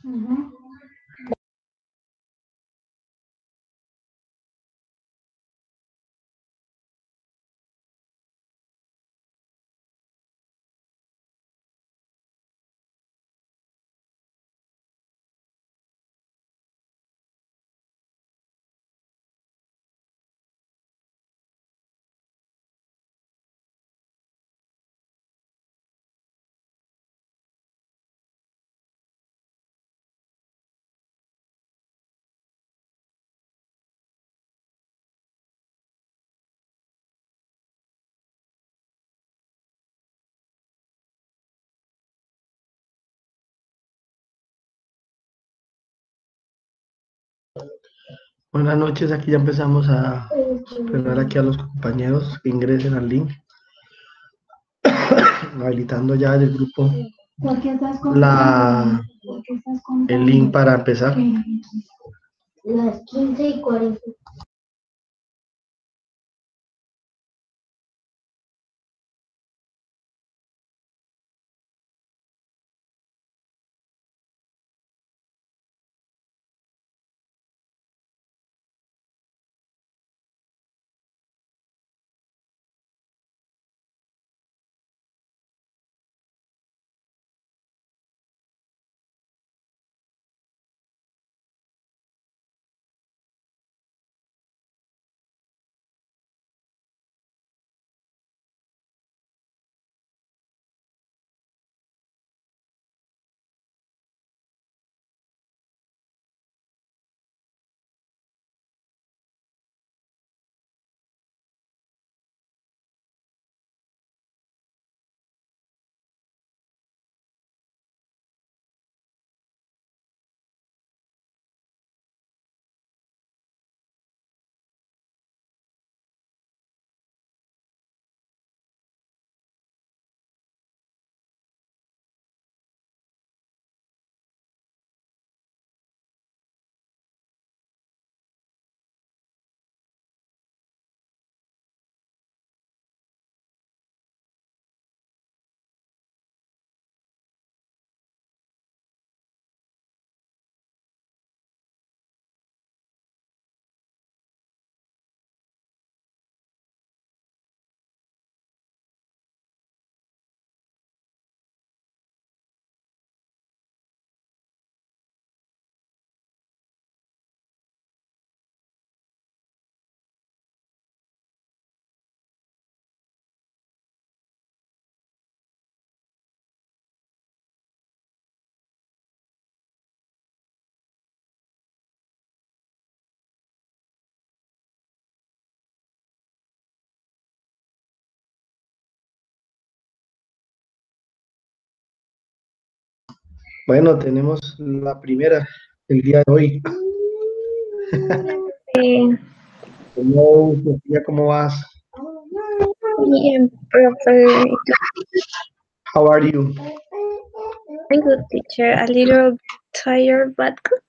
Ujú. Buenas noches, aquí ya empezamos a esperar aquí a los compañeros que ingresen al link, habilitando ya del grupo ¿Por qué estás la, ¿Por qué estás el link contando? para empezar. Las 15:40. Bueno, tenemos la primera el día de hoy. Sí, Hello, Sofía, ¿cómo vas? bien, profe. How are you? I'm good, teacher. A little tired, but good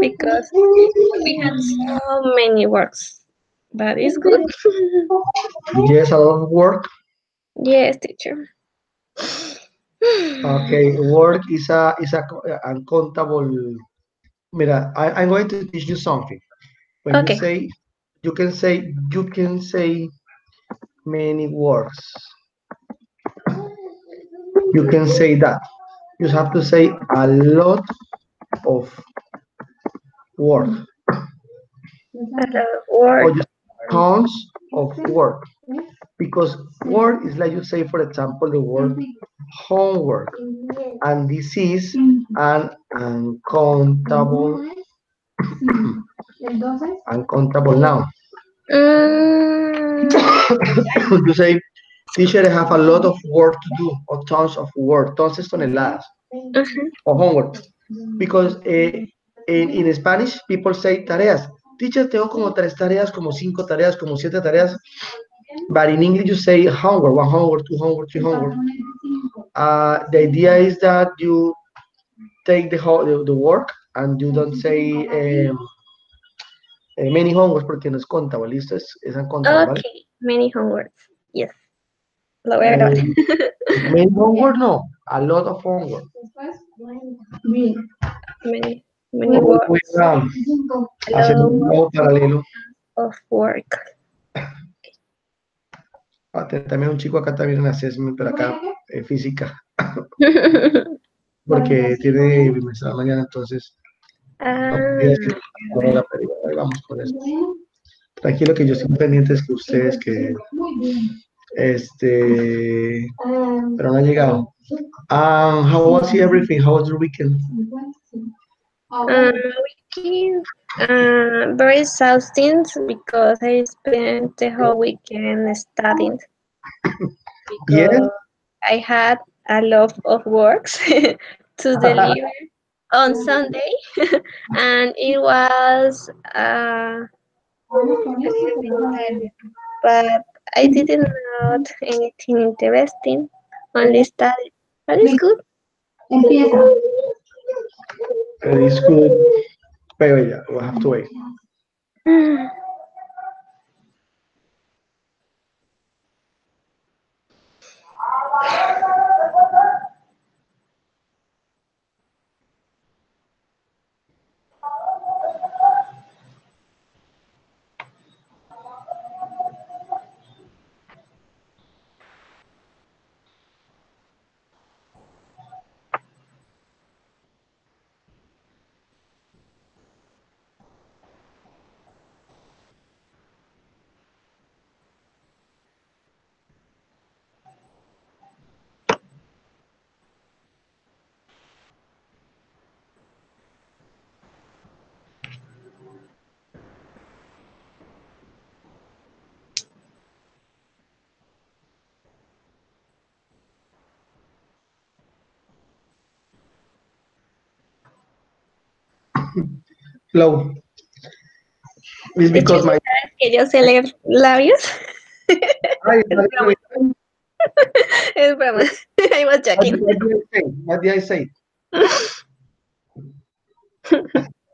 because we had so many works. But it's good. Yes, a lot of work. Yes, teacher. Okay, work is a uncountable. Mira, I'm going to teach you something. When you Okay. say, you can say many words. You can say that. You have to say a lot of work or Word. just tons of work because work is like you say, for example, the word homework, and this is an uncountable noun. Mm, You say, teacher, I have a lot of work to do, or tons of work, tons es toneladas, mhm. or homework. Because in Spanish, people say tareas. Teacher, tengo como 3 tareas, como 5 tareas, como 7 tareas. But in English, you say homework, 1 homework, 2 homework, 3 homework. The idea is that you take the work and you don't say many homeworks porque no es contable, listo, es uncontable, ¿vale? Okay. Many homeworks. Yes. Lo voy a grabar. Many homework, no, a lot of homework. Bien. many Voy words. a hacer Hello, un nuevo paralelo. of work. También un chico acá también en assessment, pero acá física, porque tiene bimestral mañana, entonces no podía decir ahora, pero ahí vamos con eso. Tranquilo que yo estoy pendiente es que ustedes que pero no ha llegado. How was everything? How was your weekend? Weekend, very exhausting because I spent the whole weekend studying Yeah. because I had a lot of works to deliver on Sunday, and it was a little bit tired, but I didn't not anything interesting, only study. But it's good. Empieza. It's good. Pero yeah, we'll have to wait. Flow. It's De hecho, because my ¿sabes que yo sé leer labios? Ay, Es broma. Es broma. I was joking. what did I say?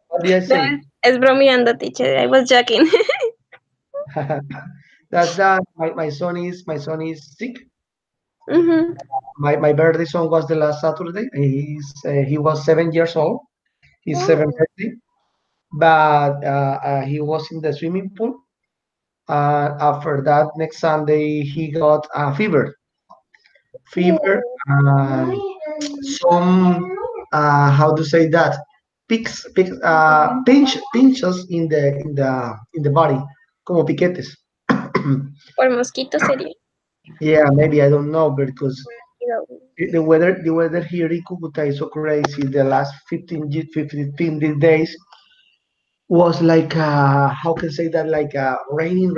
What did I No, say? es bromeando, teacher. I was joking. That's that my son is sick. Mhm. My birthday son was the last Saturday. He was 7 years old. His seventh birthday, but he was in the swimming pool. After that, next Sunday he got a fever, and some how to say that pinches in the body, como piquetes. Por mosquito sería. Yeah, maybe I don't know because No. the weather here in Cucuta is so crazy. The last 15 days was like how can I say that, like raining.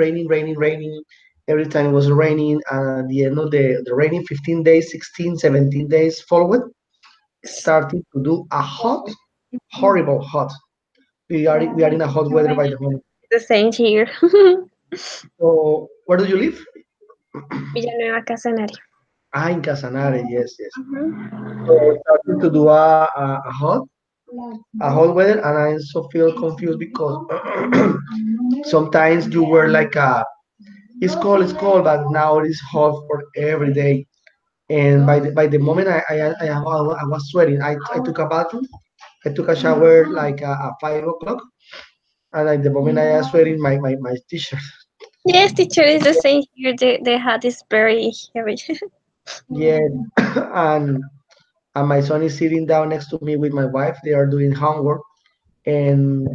Every time it was raining, and at the end of the raining 15 days, 16, 17 days forward, starting to do a hot, horrible hot. We are in a hot weather by the moment. The same here. So where do you live? Villanueva Casanare. In Casanare, yes. Mhm. So starting to do a hot weather, and I also feel confused because sometimes you were like it's cold, but now it is hot for every day. And by the moment I was sweating, I took a bathroom, I took a shower like at 5 o'clock, and at the moment I was sweating my t-shirt. Yes, teacher, is the same here. The hat is very heavy. Yeah, and and my son is sitting down next to me with my wife. They are doing homework, and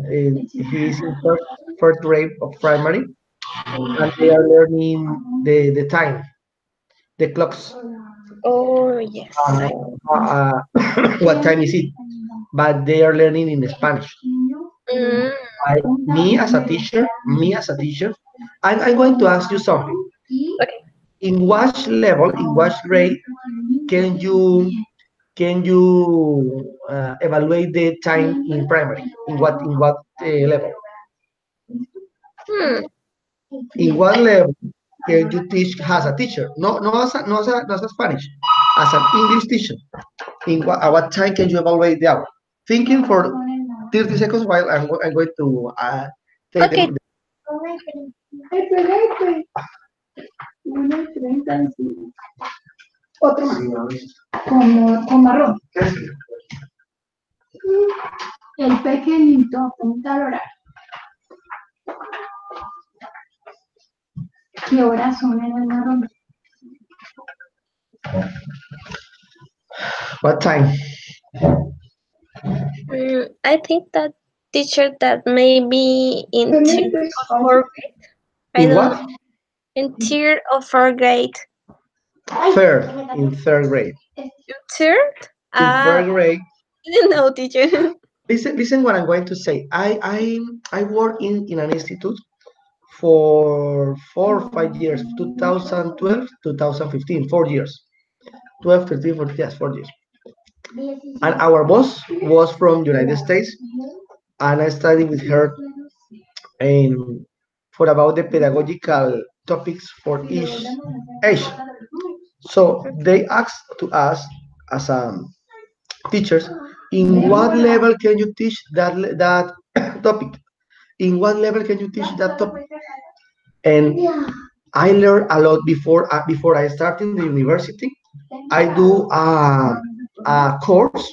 he is in first grade of primary, and they are learning the time, the clocks. Oh, yes. Uh, what time is it? But they are learning in Spanish. Mm, Me as a teacher, I'm going to ask you something. okay. In what level, in what grade can you evaluate the time in primary? In what level? Hmm. In what level can you teach as a teacher? No as a Spanish, as an English teacher. At what time can you evaluate the hour? Thinking for 30 seconds while I'm going to take Okay. them. Otro más. Como con marrón. El pequeñito apunta al horario. ¿Qué horas son en el marrón? What time? I think that teacher that maybe in tier of fourth grade. I In don't what? know. In tier of fourth grade. Third, in third grade. Third? In third grade. I didn't know, teacher. Listen what I'm going to say. I work in an institute for 4 or 5 years, 2012, 2015, 4 years. 12, 13, 14, yes, 4 years. And our boss was from United States, and I studied with her in, for about the pedagogical topics for each age. So they asked to us as teachers, in what level can you teach that topic? In what level can you teach that topic? And I learned a lot before I started in the university. I do a course,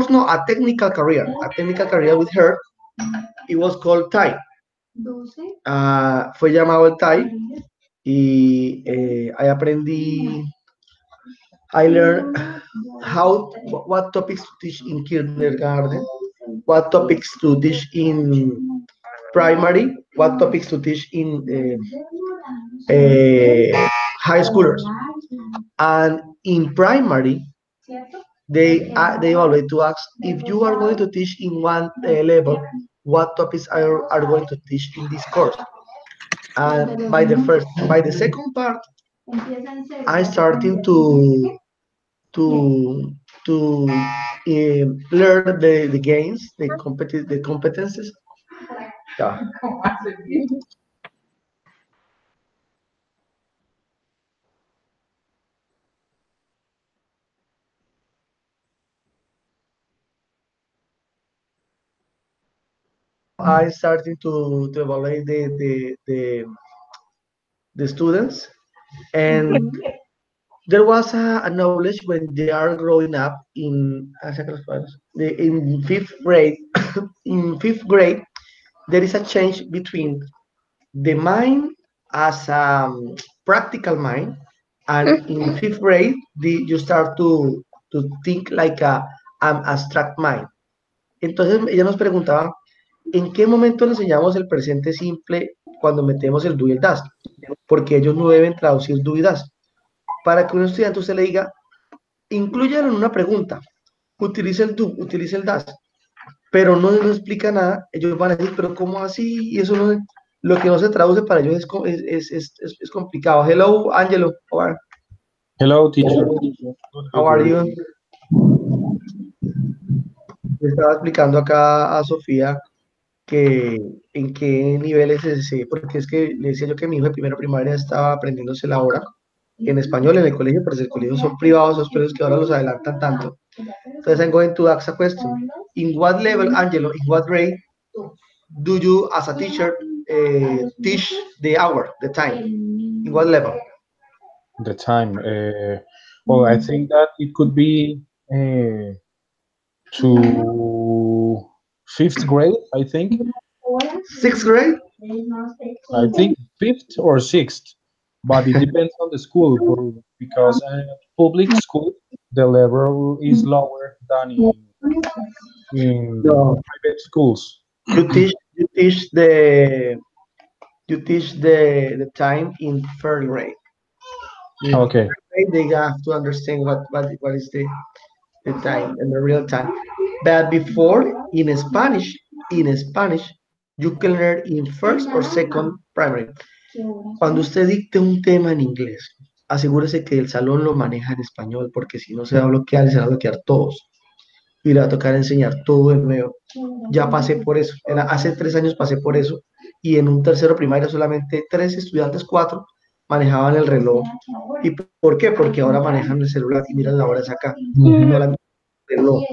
no, a technical career with her. It was called Thai. Fue llamado el Thai y ahí aprendí. I learned what topics to teach in kindergarten, what topics to teach in primary, what topics to teach in high schoolers. And in primary, they evaluate to ask if you are going to teach in one level, what topics are going to teach in this course. And by the second part, I starting to to learn the gains, the competences. Yeah. I started to evaluate the students, and there was a knowledge when they are growing up in fifth grade. In fifth grade, there is a change between the mind as a practical mind, and in fifth grade, you start to think like an abstract mind. Entonces ella nos preguntaba, ¿en qué momento le enseñamos el presente simple cuando metemos el do y el das? Porque ellos no deben traducir do y das. Para que un estudiante usted le diga, inclúyalo en una pregunta, utilice el do, utilice el das, pero no nos explica nada, ellos van a decir, pero ¿cómo así? Y eso no, lo que no se traduce para ellos es complicado. Hello, Angelo. Hello, teacher. Good, How good, are good. you? Le estaba explicando acá a Sofía que en qué niveles porque es que le decía yo que mi hijo de primera primaria estaba aprendiéndose la hora en español en el colegio, pero el colegio son privados, esos colegios que ahora los adelantan tanto. Entonces, I'm going to ask a question. In what level, Angelo, in what grade do you, as a teacher, teach the hour, the time? In what level? The time. Well, I think that it could be to fifth grade, I think. Sixth grade? I think fifth or sixth, but it depends on the school because public school, the level is lower than in No. private schools. You teach the time in third grade. In Okay. third grade, they have to understand what is the time and the real time. But before, in Spanish, you can learn in first or second primary. Cuando usted dicte un tema en inglés, asegúrese que el salón lo maneja en español, porque si no se va a bloquear y se van a bloquear todos. Y le va a tocar enseñar todo de nuevo. Ya pasé por eso. Hace 3 años pasé por eso. Y en un tercero primaria solamente 3 estudiantes, 4, manejaban el reloj. ¿Y por qué? Porque ahora manejan el celular y miran la hora es acá. No la miran el reloj.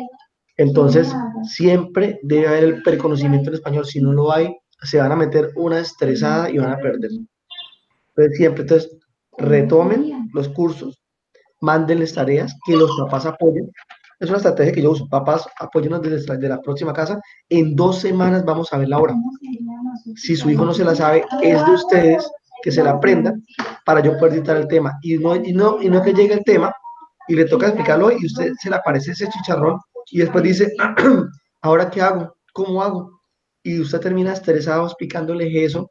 Entonces, siempre debe haber el preconocimiento en español. Si no lo hay, se van a meter una estresada y van a perder. Entonces, retomen los cursos, mándenles tareas, que los papás apoyen, Es una estrategia que yo uso. Papás, apóyenos de la próxima casa. En 2 semanas vamos a ver la hora. Si su hijo no se la sabe, es de ustedes que se la aprendan para yo poder dictar el tema. Y no que llegue el tema y le toca explicarlo y usted se le aparece ese chicharrón y después dice, ¿ahora qué hago? ¿Cómo hago? Y usted termina estresado explicándole eso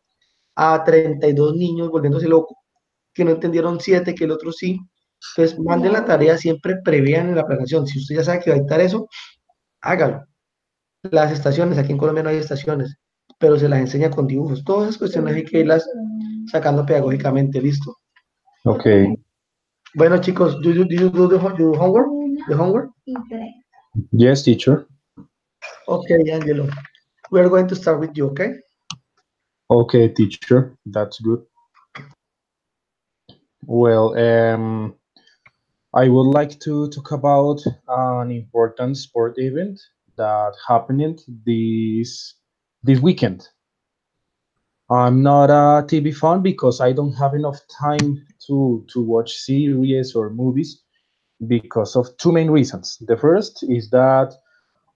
a 32 niños volviéndose loco, que no entendieron 7, que el otro sí. Entonces, manden la tarea, siempre prevean en la planeación. Si usted ya sabe que va a dictar eso, hágalo. Las estaciones, aquí en Colombia no hay estaciones, pero se las enseña con dibujos. Todas esas cuestiones hay que irlas sacando pedagógicamente, listo. Okay. Bueno, chicos, do you do the homework? The homework? Yes, teacher. Okay, Angelo. We are going to start with you, okay? Okay, teacher. That's good. Well, I would like to talk about an important sport event that happened this weekend. I'm not a TV fan because I don't have enough time to watch series or movies because of two main reasons. The first is that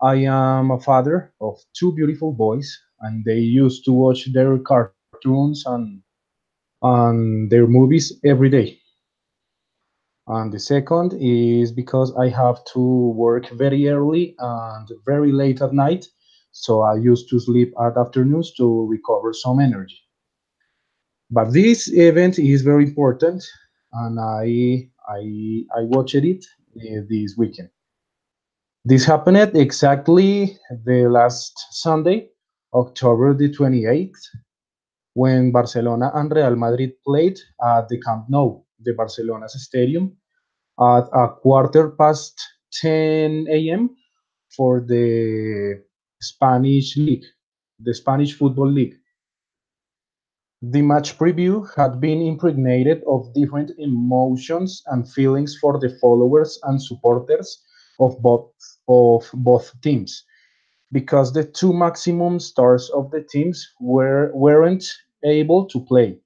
I am a father of two beautiful boys, and they used to watch their cartoons and their movies every day. And the second is because I have to work very early and very late at night, so I used to sleep at afternoons to recover some energy. But this event is very important, and I watched it this weekend. This happened exactly the last Sunday, October the 28th, when Barcelona and Real Madrid played at the Camp Nou, the Barcelona's stadium, at a quarter past 10 a.m. for the Spanish League, the Spanish Football League. The match preview had been impregnated of different emotions and feelings for the followers and supporters of both teams because the two maximum stars of the teams weren't able to play.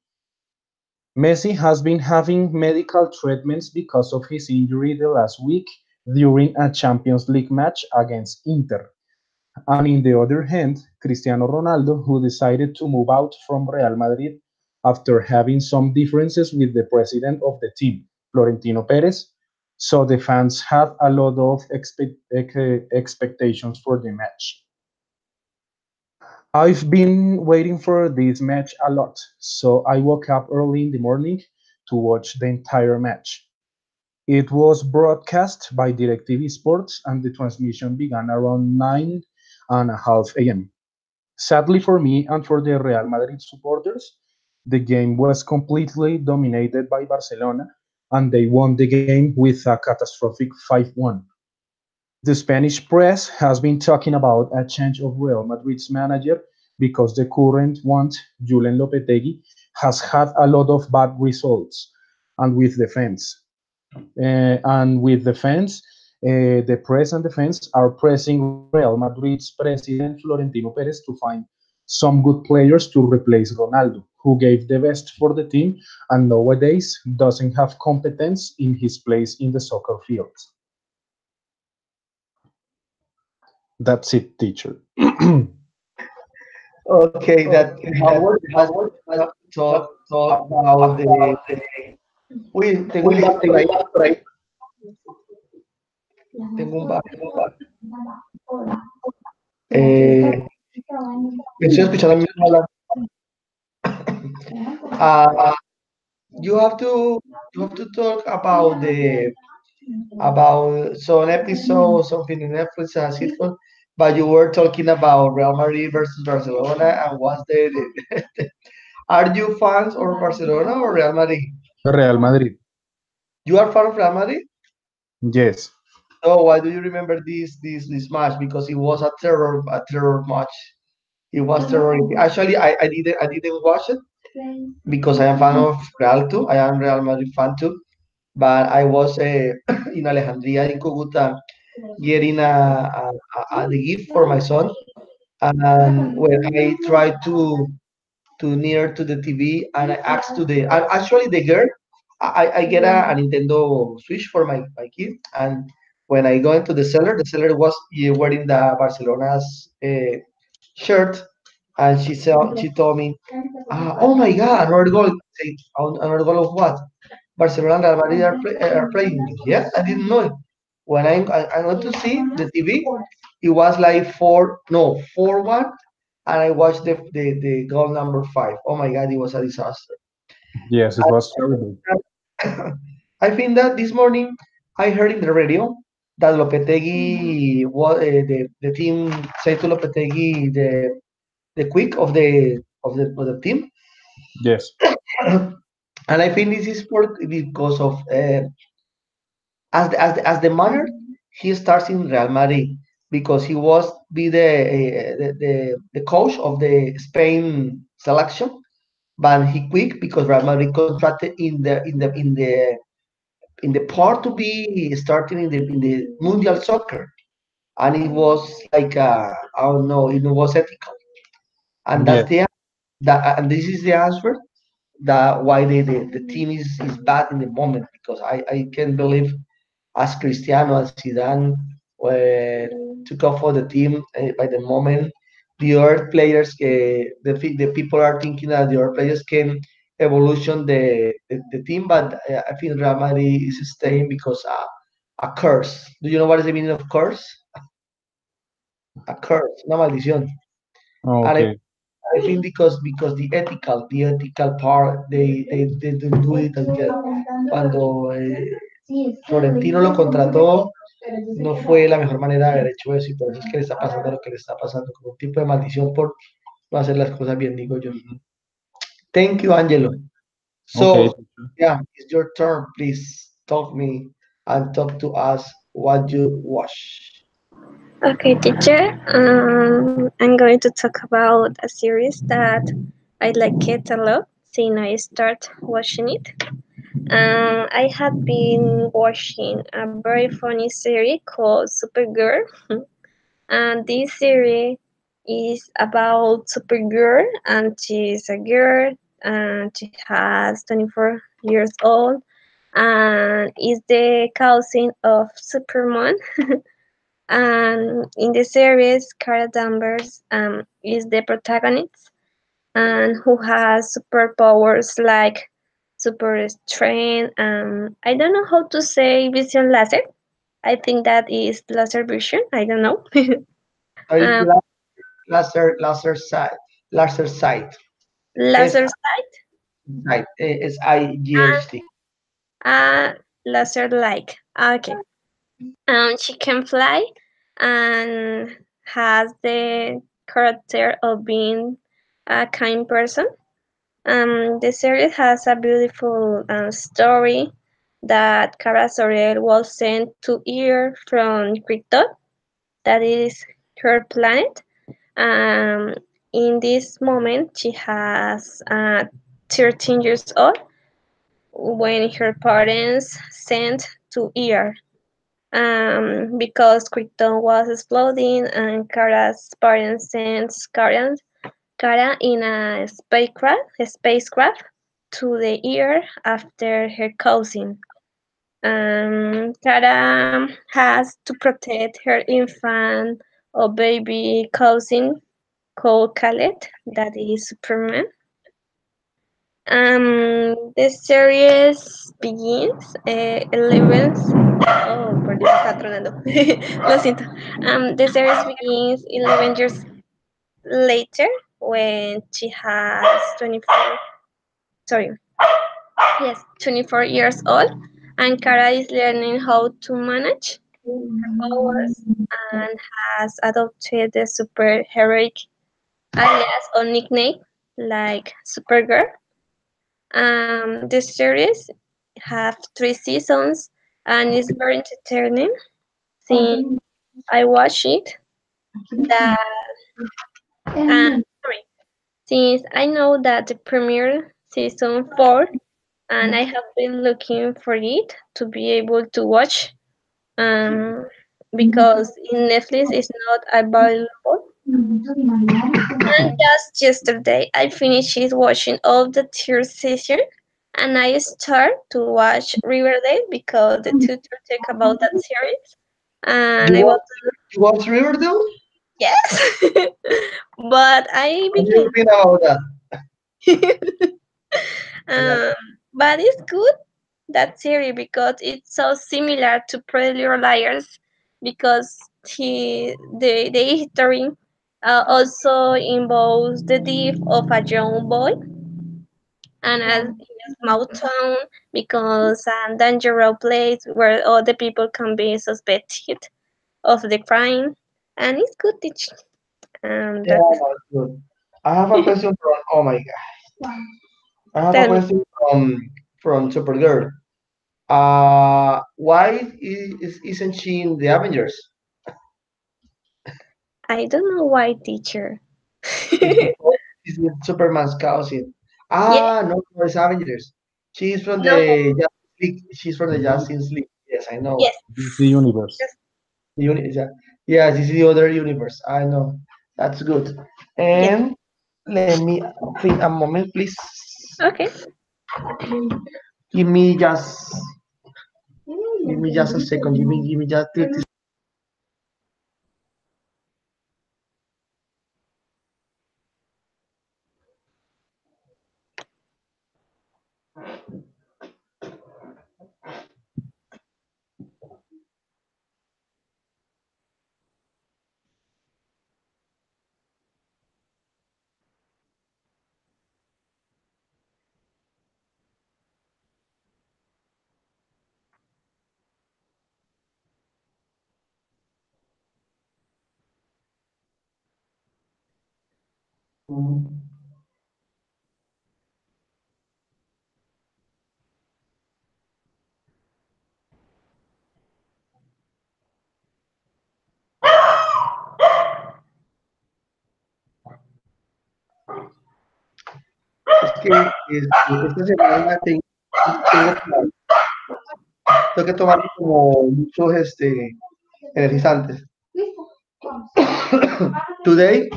Messi has been having medical treatments because of his injury the last week during a Champions League match against Inter. And in the other hand, Cristiano Ronaldo, who decided to move out from Real Madrid after having some differences with the president of the team, Florentino Perez. So the fans had a lot of expectations for the match. I've been waiting for this match a lot, so I woke up early in the morning to watch the entire match. It was broadcast by DirecTV Sports, and the transmission began around 9:30 a.m. Sadly for me and for the Real Madrid supporters, the game was completely dominated by Barcelona, and they won the game with a catastrophic 5-1. The Spanish press has been talking about a change of Real Madrid's manager because the current one, Julen Lopetegui, has had a lot of bad results. And with the fans, the press and the fans are pressing Real Madrid's president Florentino Perez to find some good players to replace Ronaldo, who gave the best for the team and nowadays doesn't have competence in his place in the soccer field. That's it, teacher. Okay, that has talk about the. Uy, tengo un bar por ahí. Tengo un bar. Eh, Me estoy escuchando a mí mismo hablar. Uh, you have to talk about the about some episode, something in Netflix, a sitcom, but you were talking about Real Madrid versus Barcelona, and what's are you fans of Barcelona or Real Madrid? Real Madrid. You are fan of Real Madrid? Yes. Oh, why do you remember this match? Because it was a terror match. It was terror. Actually, I didn't watch it because I am fan of Real too. I am Real Madrid fan too. But I was in Alejandría in Cúcuta getting the gift for my son, and when I tried to near to the TV and I asked to actually the girl, I get a Nintendo Switch for my kid, and When I go into the seller was wearing the Barcelona's shirt, and she told me, "Oh my God, another goal! Say, another goal of what? Barcelona and Real Madrid are playing." Yeah, I didn't know it. When I went to see the TV, it was like 4-1, and I watched the goal number 5. Oh my God, it was a disaster. Yes, it was terrible. I think that this morning I heard in the radio that Lopetegui was the team said to Lopetegui the quick of the team, Yes. and I think this is because of as the manner he starts in Real Madrid because he was be the coach of the Spain selection, but he quick because Real Madrid contracted in the part to be starting in the Mundial soccer, and it was like I don't know, it was ethical, and Yes. and this is the answer that why the team is bad in the moment because I can't believe as Cristiano and Zidane took off for the team by the moment the other players the people are thinking that the other players can evolution the team, but I think Real Madrid is staying because a curse. Do you know what is the meaning of curse? A curse, una maldición. And Okay. I think because the ethical part they don't do it as good. Cuando Florentino lo contrató, no fue la mejor manera de haber hecho eso y por eso es que le está pasando lo que le está pasando, como un tipo de maldición por no hacer las cosas bien, digo yo. Mhm. Thank you, Angelo. Okay. So, yeah, it's your turn. Please talk me and talk to us what you watch. Okay, teacher. I'm going to talk about a series that I like it a lot since I start watching it. I have been watching a very funny series called Supergirl, and this series is about Supergirl, and she's a girl, and she has 24 years old, and is the cousin of Superman. And in the series, Cara Danvers is the protagonist, and who has superpowers like super strength. I don't know how to say vision laser. I think that is laser vision. I don't know. Sorry, um, laser sight. S laser sight sight. SIGHT. and laser like. Okay. She can fly and has the character of being a kind person. The series has a beautiful story that Kara Zor-El was sent to Earth from Krypton, that is her planet. Um, in this moment, she has 13 years old when her parents sent to Earth. Because Krypton was exploding and Kara's parents sent Kara in a spacecraft to the Earth after her cousin. Kara has to protect her infant or baby cousin called Khaled, that is Superman. The series begins 11. Oh, por Dios, está tronando. Lo siento. The series begins 11 years later when she has 24. Sorry, yes, 24 years old, and Kara is learning how to manage powers and has adopted the superheroic alias or nickname like Supergirl. The series have 3 seasons and is very entertaining. Since I watch it, that sorry, since I know that the premiere season 4, and I have been looking for it to be able to watch, um, because in Netflix it's not available. And just yesterday, I finished watching all the third season, and I start to watch Riverdale because the tutor talk about that series. and You I was want you watch Riverdale? yes, but I What do you became think about that? um, but it's good that series because it's so similar to Pretty Little Liars because the history also involves the death of a young boy and as in a small town because a dangerous place where all the people can be suspected of the crime and it's good teaching and Yeah, that's that's good. I have a question from. Oh my God. I have a tell me. question from Supergirl. Why isn't she in the Avengers? I don't know why teacher. It's because she's with Superman's cousin. Yeah, No, no, it's Avengers. She's from no, the Justice League. She's from the Justice League. Yes, I know. yes, DC Universe. The yeah, yeah, this is the other universe. I know. That's good. yes. And let me think a moment, please. Okay. Give me just, give me just a second. Give me just 30. Es que esta semana tengo que tomar como muchos energizantes. Today,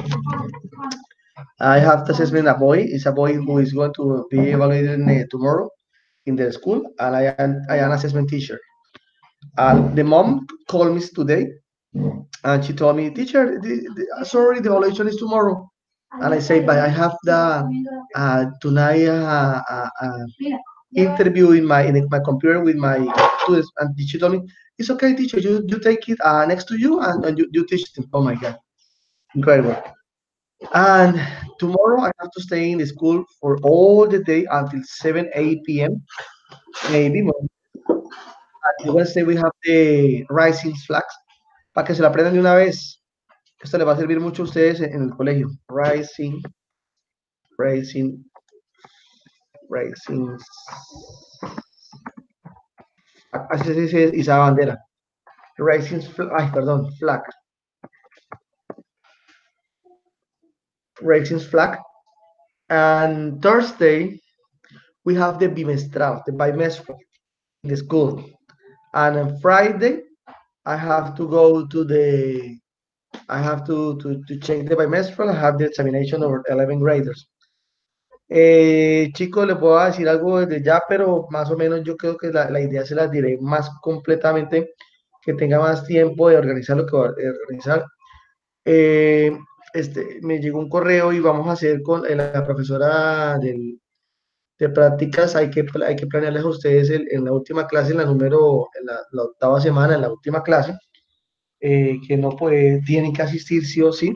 I have to assessment a boy. It's a boy who is going to be evaluated tomorrow in the school, and I am an assessment teacher. The mom called me today, and she told me, "Teacher, sorry, the evaluation is tomorrow." And I say, "But I have the tonight interview in my computer with my students." And she told me, "It's okay, teacher. You take it next to you, and you teach them." Oh my God, incredible! And tomorrow I have to stay in the school for all the day until 7, 8 p.m. Maybe. Wednesday we have the Rising Flags para que se lo aprendan de una vez. Esto les va a servir mucho a ustedes en el colegio. Rising, Rising. Así se dice esa bandera. Rising Flag. Ay, perdón, Flag. Rising Flag. And Thursday we have the bimestral, the bimestral in the school. And on Friday I have to go to the I have to check the bimestral. I have the examination over 11 graders. Chicos, les puedo decir algo desde ya, pero más o menos yo creo que la idea se las diré más completamente, que tenga más tiempo de organizar lo que voy a organizar. Eh, me llegó un correo y vamos a hacer con la profesora de prácticas, hay que planearles a ustedes en la última clase, en la octava semana, en la última clase, que no tienen que asistir sí o sí,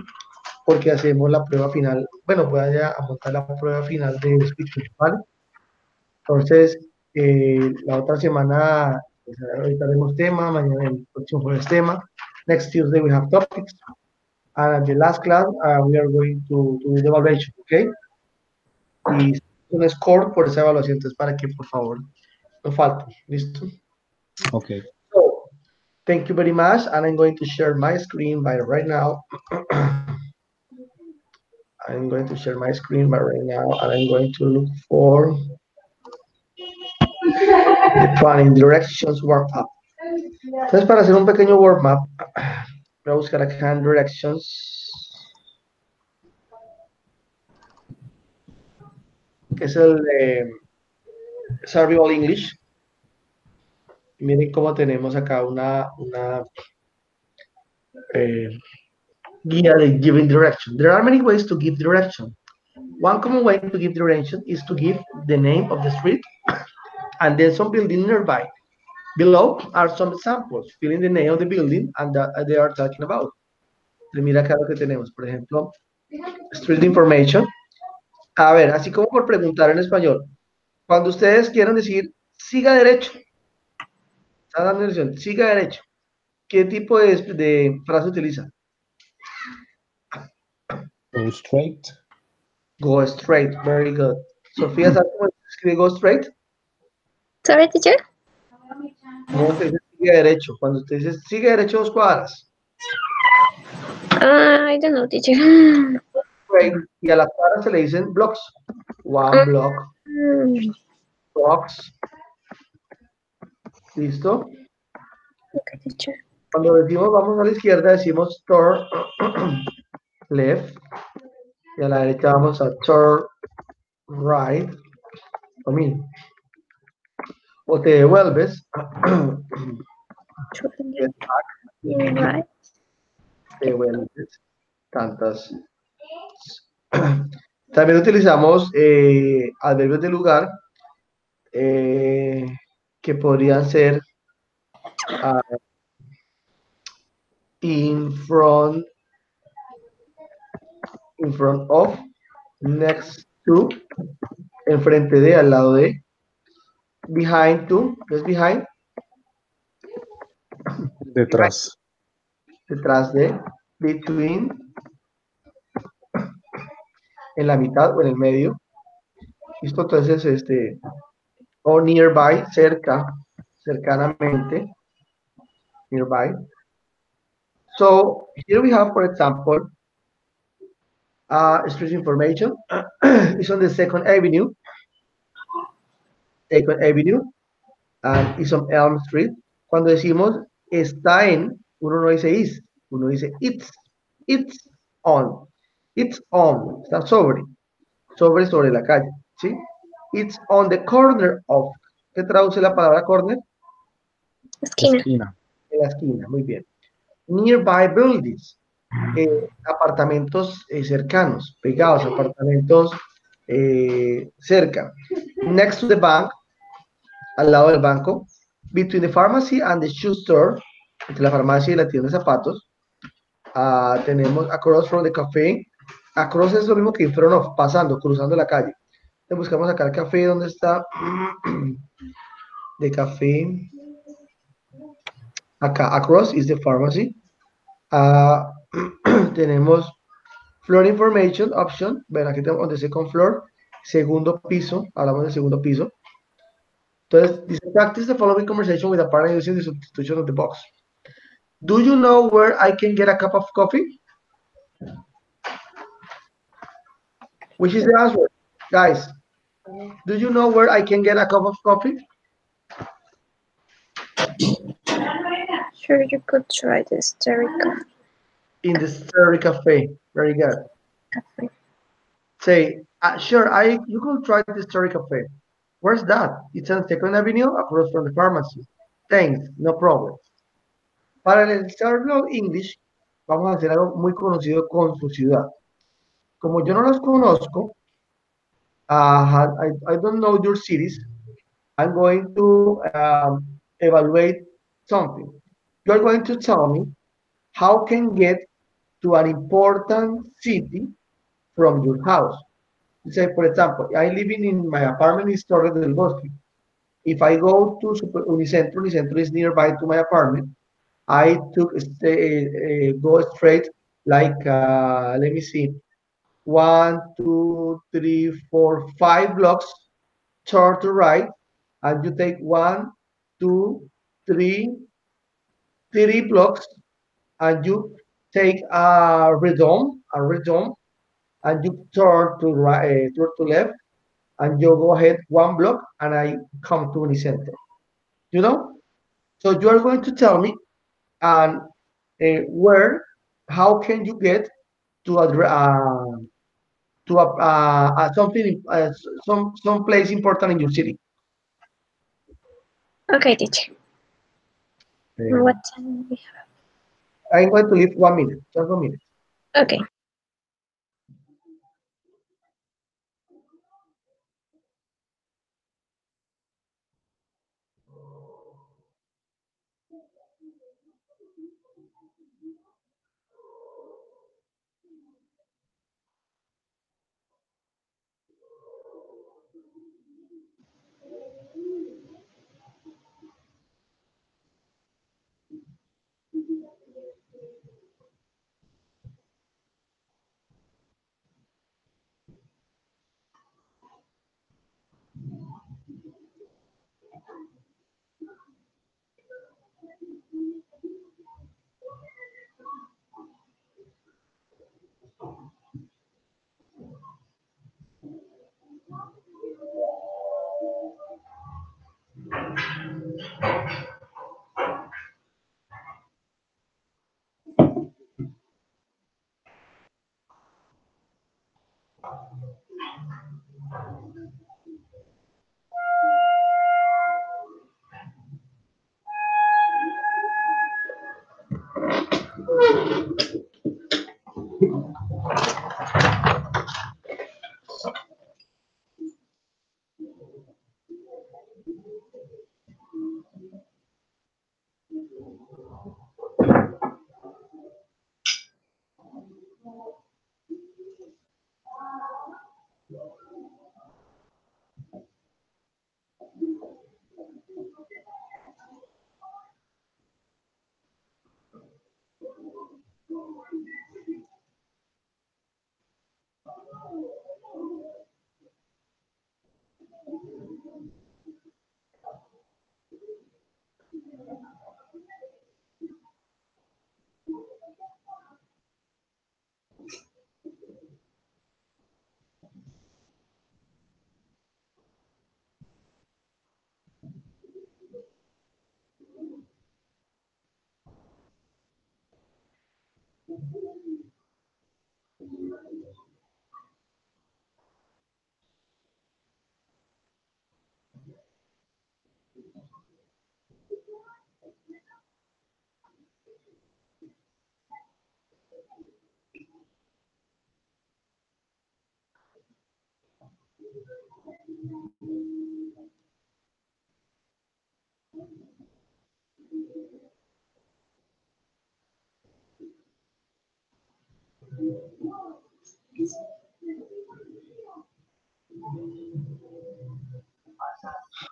porque hacemos la prueba final, bueno, voy a montar la prueba final de speech, ¿vale? Entonces, la otra semana, pues, ahorita tenemos tema, mañana el próximo jueves tema, next Tuesday we have topics, and at the last class we are going to do the evaluation, ¿ok? Y un score por esa evaluación, entonces para que por favor no falte, ¿listo? Okay. So, thank you very much, and I'm going to share my screen by right now. I'm going to share my screen by right now, and I'm going to look for the planning directions warm-up. Entonces, para hacer un pequeño warm-up, voy a buscar acá en directions, que es el Survival English. Miren cómo tenemos acá una guía de giving direction. There are many ways to give direction. One common way to give direction is to give the name of the street and then some building nearby. Below are some examples, filling the name of the building and that they are talking about. Mira acá lo que tenemos, por ejemplo, street information. A ver, así como por preguntar en español, cuando ustedes quieran decir siga derecho, está dando dirección, siga derecho, ¿qué tipo de frase utiliza? Go straight. Go straight, very good. Sofía, ¿sabes cómo se escribe go straight? Sorry, teacher. ¿Cómo se dice sigue derecho? Cuando usted dice sigue derecho 2 cuadras. I don't know, teacher. Straight, y a las cuadras se le dicen blocks. One block, blocks. ¿Listo? Okay, teacher. Cuando decimos vamos a la izquierda, decimos turn left. Y a la derecha vamos a turn right. O te devuelves. Right. Te devuelves. Tantas. También utilizamos adverbios de lugar que podrían ser in front of, next to, enfrente de, al lado de, behind to, ¿qué es behind? Detrás. Detrás de, between, en la mitad o en el medio. Listo, entonces, o nearby, cerca, cercanamente, nearby. So here we have, for example, street information. It's on the Second Avenue, and it's on Elm Street. Cuando decimos está en, uno no dice is, uno dice it's on, está sobre la calle, ¿sí? It's on the corner of, ¿qué traduce la palabra corner? Esquina. Esquina. En la esquina, muy bien. Nearby buildings, apartamentos cercanos, pegados, apartamentos cerca. Next to the bank, al lado del banco. Between the pharmacy and the shoe store, entre la farmacia y la tienda de zapatos. Tenemos across from the café. Across es lo mismo que in front of, pasando, cruzando la calle. Entonces buscamos acá el café, ¿dónde está? De café. Acá, across is the pharmacy. Tenemos floor information option. Ven, aquí tenemos the second floor, segundo piso. Hablamos del segundo piso. Entonces, dice, practice the following conversation with a partner using the substitution of the box. Do you know where I can get a cup of coffee? Which is the answer? Guys, do you know where I can get a cup of coffee? Sure, you could try the Starry In the Starry Cafe. Very good. Cafe. Say, sure, you could try the Starry Cafe. Where's that? It's on Second Avenue across from the pharmacy. Thanks, no problem. Para el Starry English, vamos a hacer algo muy conocido con su ciudad. Como yo no los conozco, I don't know your cities, I'm going to evaluate something. You're going to tell me how can get to an important city from your house. Say, for example, I'm living in my apartment in Torre del Bosque. If I go to Unicentro, Unicentro is nearby to my apartment. I go straight like, let me see, 1, 2, 3, 4, 5 blocks, turn to right, and you take 1, 2, 3 blocks, and you take a redound, and you turn to right, turn to left, and you go ahead 1 block, and I come to Unicentro. You know? So you are going to tell me, and how can you get to something, some place important in your city? Okay, teacher. What time we I'm going to leave 1 minute, just 1 minute. Okay.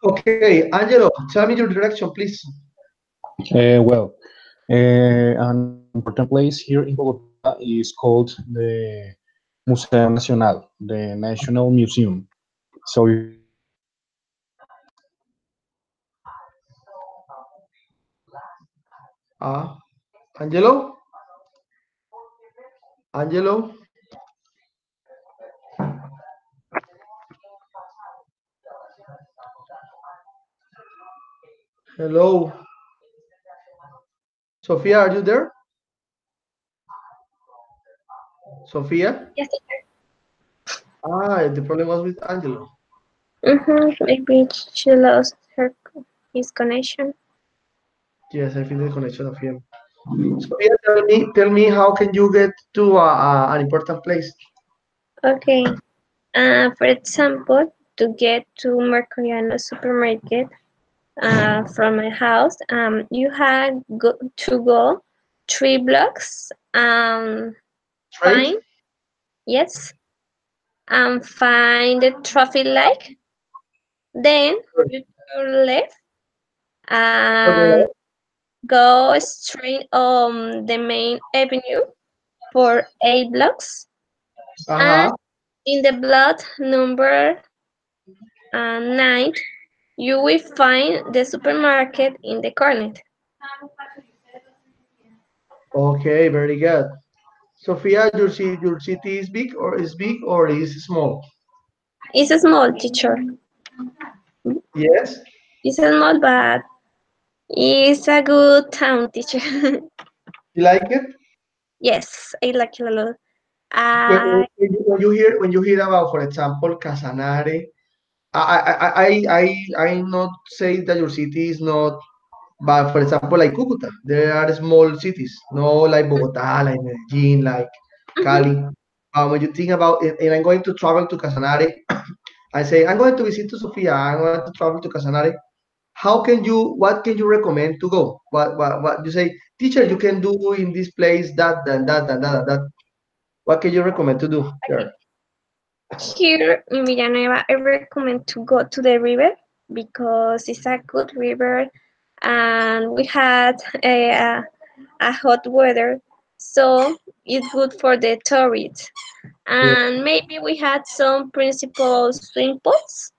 Okay, Angelo, tell me your direction, please. Well, an important place here in Bogota is called the Museo Nacional, the National Museum. So if you want to visit Ah, Angelo? Angelo? Hello? Sophia, are you there? Sophia? Yes, teacher. Ah, the problem was with Angelo. Maybe she lost his connection. Yes, I feel the connection of him. Sophia, tell me how can you get to an important place? Okay. For example, to get to Mercuriano supermarket from my house, you have to go 3 blocks. Straight? Find yes, find the traffic light. Then you turn left and go straight on the main avenue for 8 blocks. And Uh-huh. in the block number 9, you will find the supermarket in the corner. Okay, very good. Sophia, your city is big or is small? It's a small teacher. Yes. It's a small, but it's a good town teacher. You like it? Yes, I like it a lot. When, I when you hear about, for example, Casanare, I not say that your city is not But for example, like Cucuta, there are small cities, no like Bogota, like Medellin, like Mhm. Cali. When you think about it, and I'm going to travel to Casanare, I say I'm going to visit to Sofia. I'm going to travel to Casanare. How can you? What can you recommend to go? What you say, teacher? You can do in this place that and that and that and that. What can you recommend to do Okay. there? Here in Villanueva, I recommend to go to the river because it's a good river and we had a hot weather, so it's good for the tourists. Yeah. And maybe we had some principal swim pools.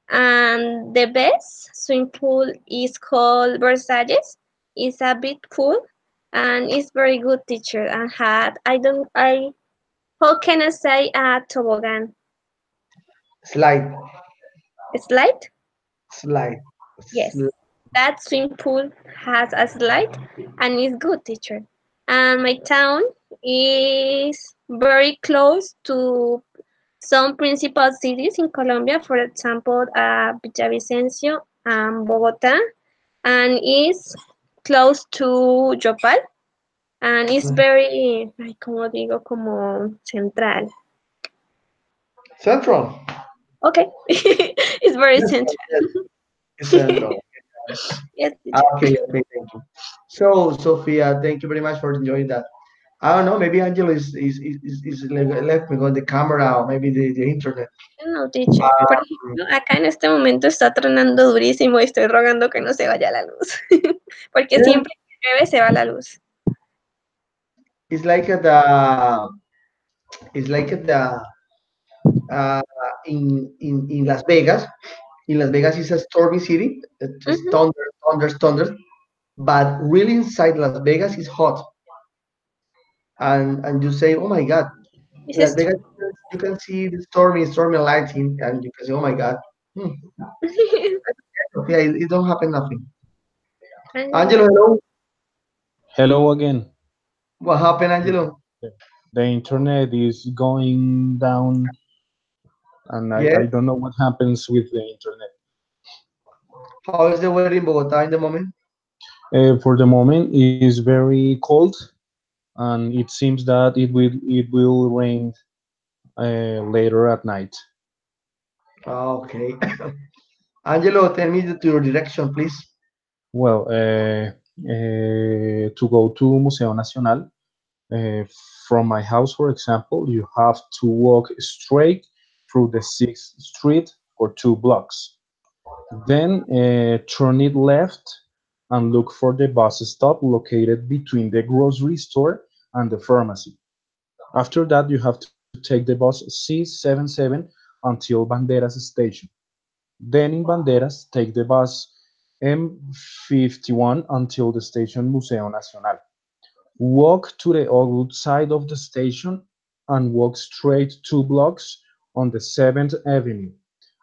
And the best swim pool is called Versailles. It's a big pool and it's very good teacher and had I how can I say a toboggan Slide, slide? slide. Yes, that swim pool has a slide and is good teacher. And my town is very close to some principal cities in Colombia, for example, Villavicencio and Bogota, and is close to Yopal, and is very, ay, como digo, como central. Central. Okay, it's very Yes, central. yes, it's central. Yes, teacher. Okay, okay, thank you. So, Sophia, thank you very much for enjoying that. I don't know, maybe Angelo left me on the camera or maybe the internet. No, teacher. Por ejemplo, acá en este momento está tronando durísimo y estoy rogando que no se vaya la luz. Porque Yeah, siempre que llueve se va la luz. it's like it's like uh, in Las Vegas. In Las Vegas is a stormy city. It's Ujú. thunder, thunder, thunder. But really inside Las Vegas is hot, and you say, oh my God, Es Las esto. Vegas, you can see the stormy lighting, and you can say, oh my God. Hmm. Yeah, it don't happen nothing. Angelo, hello. Hello again. What happened, Angelo? The internet is going down, and Yeah. I don't know what happens with the internet. How is the weather in Bogota in the moment? For the moment, it is very cold, and it seems that it will rain later at night. Okay. Angelo, tell me your direction, please. Well, to go to Museo Nacional, uh, from my house, for example, you have to walk straight through the 6th Street for 2 blocks. Then turn it left and look for the bus stop located between the grocery store and the pharmacy. After that, you have to take the bus C77 until Banderas station. Then in Banderas, take the bus M51 until the station Museo Nacional. Walk to the outside of the station and walk straight 2 blocks on the 7th Avenue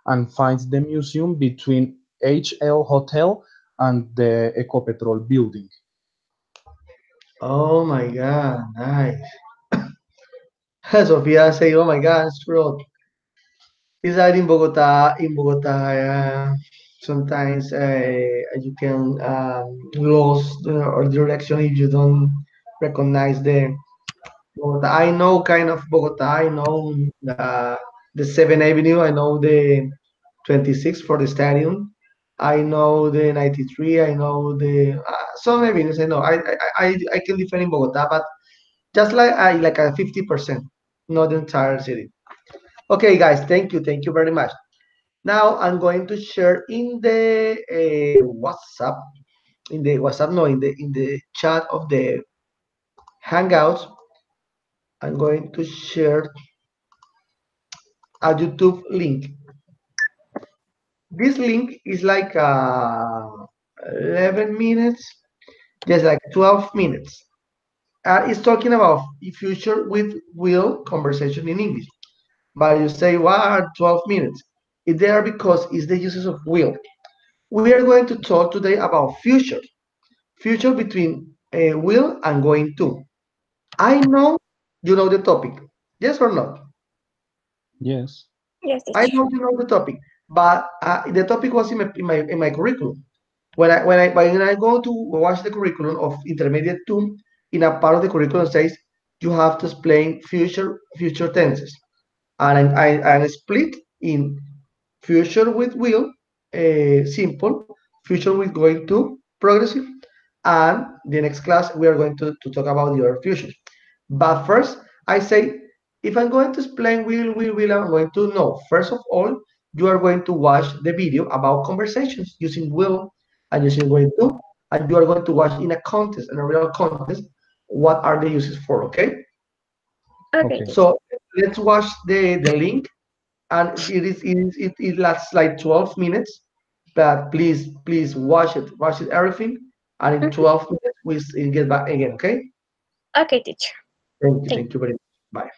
and find the museum between HL Hotel and the Ecopetrol building. Oh my God, nice. Sofia say, oh my God, it's true. Is that in Bogota? In Bogota, sometimes you can lose or direction if you don't recognize the Bogota. I know kind of Bogota. I know the 7th Avenue. I know the 26 for the stadium. I know the 93. I know the some avenues. I know. I can defend in Bogota, but just like a 50%, not the entire city. Okay, guys. Thank you very much. Now I'm going to share in the WhatsApp, no, in the chat of the Hangouts. I'm going to share a YouTube link. This link is like 11 minutes, just like 12 minutes. It's talking about future with will conversation in English. But you say, what 12 minutes? It's there because it's the uses of will. We are going to talk today about future between will and going to. I know you know the topic. Yes or not? Yes. Yes, I teacher. know you know the topic, but the topic was in my curriculum. When I go to watch the curriculum of intermediate two, in a part of the curriculum says you have to explain future tenses, and I split in future with will, simple, future with going to progressive, and the next class we are going to talk about your future. But first, I say, if I'm going to explain will, I'm going to know. First of all, you are going to watch the video about conversations using will and using going to, and you are going to watch in a contest, in a real contest, what are the uses for, okay? Okay, Okay. teacher. So let's watch the link, and it lasts like 12 minutes, but please watch it everything, and in Mhm. 12 minutes we get back again, okay? Okay, teacher. Thank Thank you very much. Bye.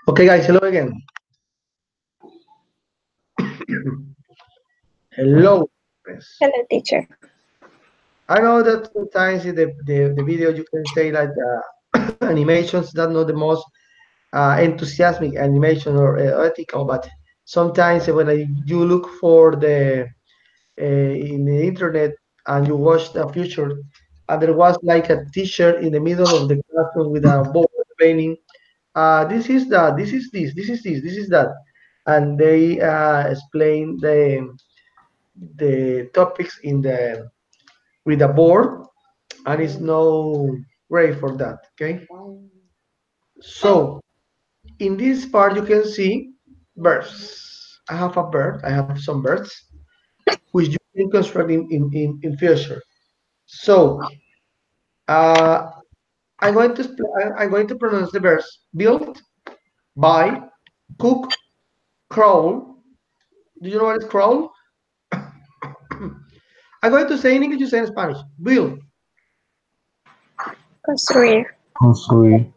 Okay, guys, hello again. Hello. Hello, teacher. I know that sometimes in the video you can say like animations that not the most enthusiastic animation or ethical, but sometimes when you look for the in the internet and you watch the future, and there was like a teacher in the middle of the classroom with a board explaining, this is that, this is this, this is this, this is that, and they explain the topics in the with the board, and it's no great for that. Okay, so in this part you can see birds. I have a bird. I have some birds which you can construct in future. So uh, I'm going to pronounce the verbs build, buy, cook, crawl. Do you know what is crawl? I'm going to say in English, you say in Spanish. Build, Construir. Construir.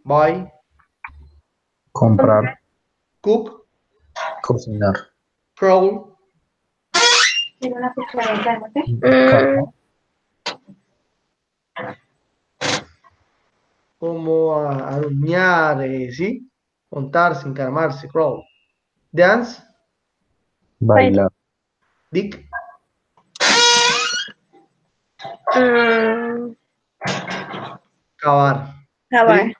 buy, Comprar. cook, Cocinar. crawl, Mm, como aruñar, ¿sí? Montarse, encaramarse, crawl. Dance, Bailar. dig, mm, cavar. Cavar. Drink,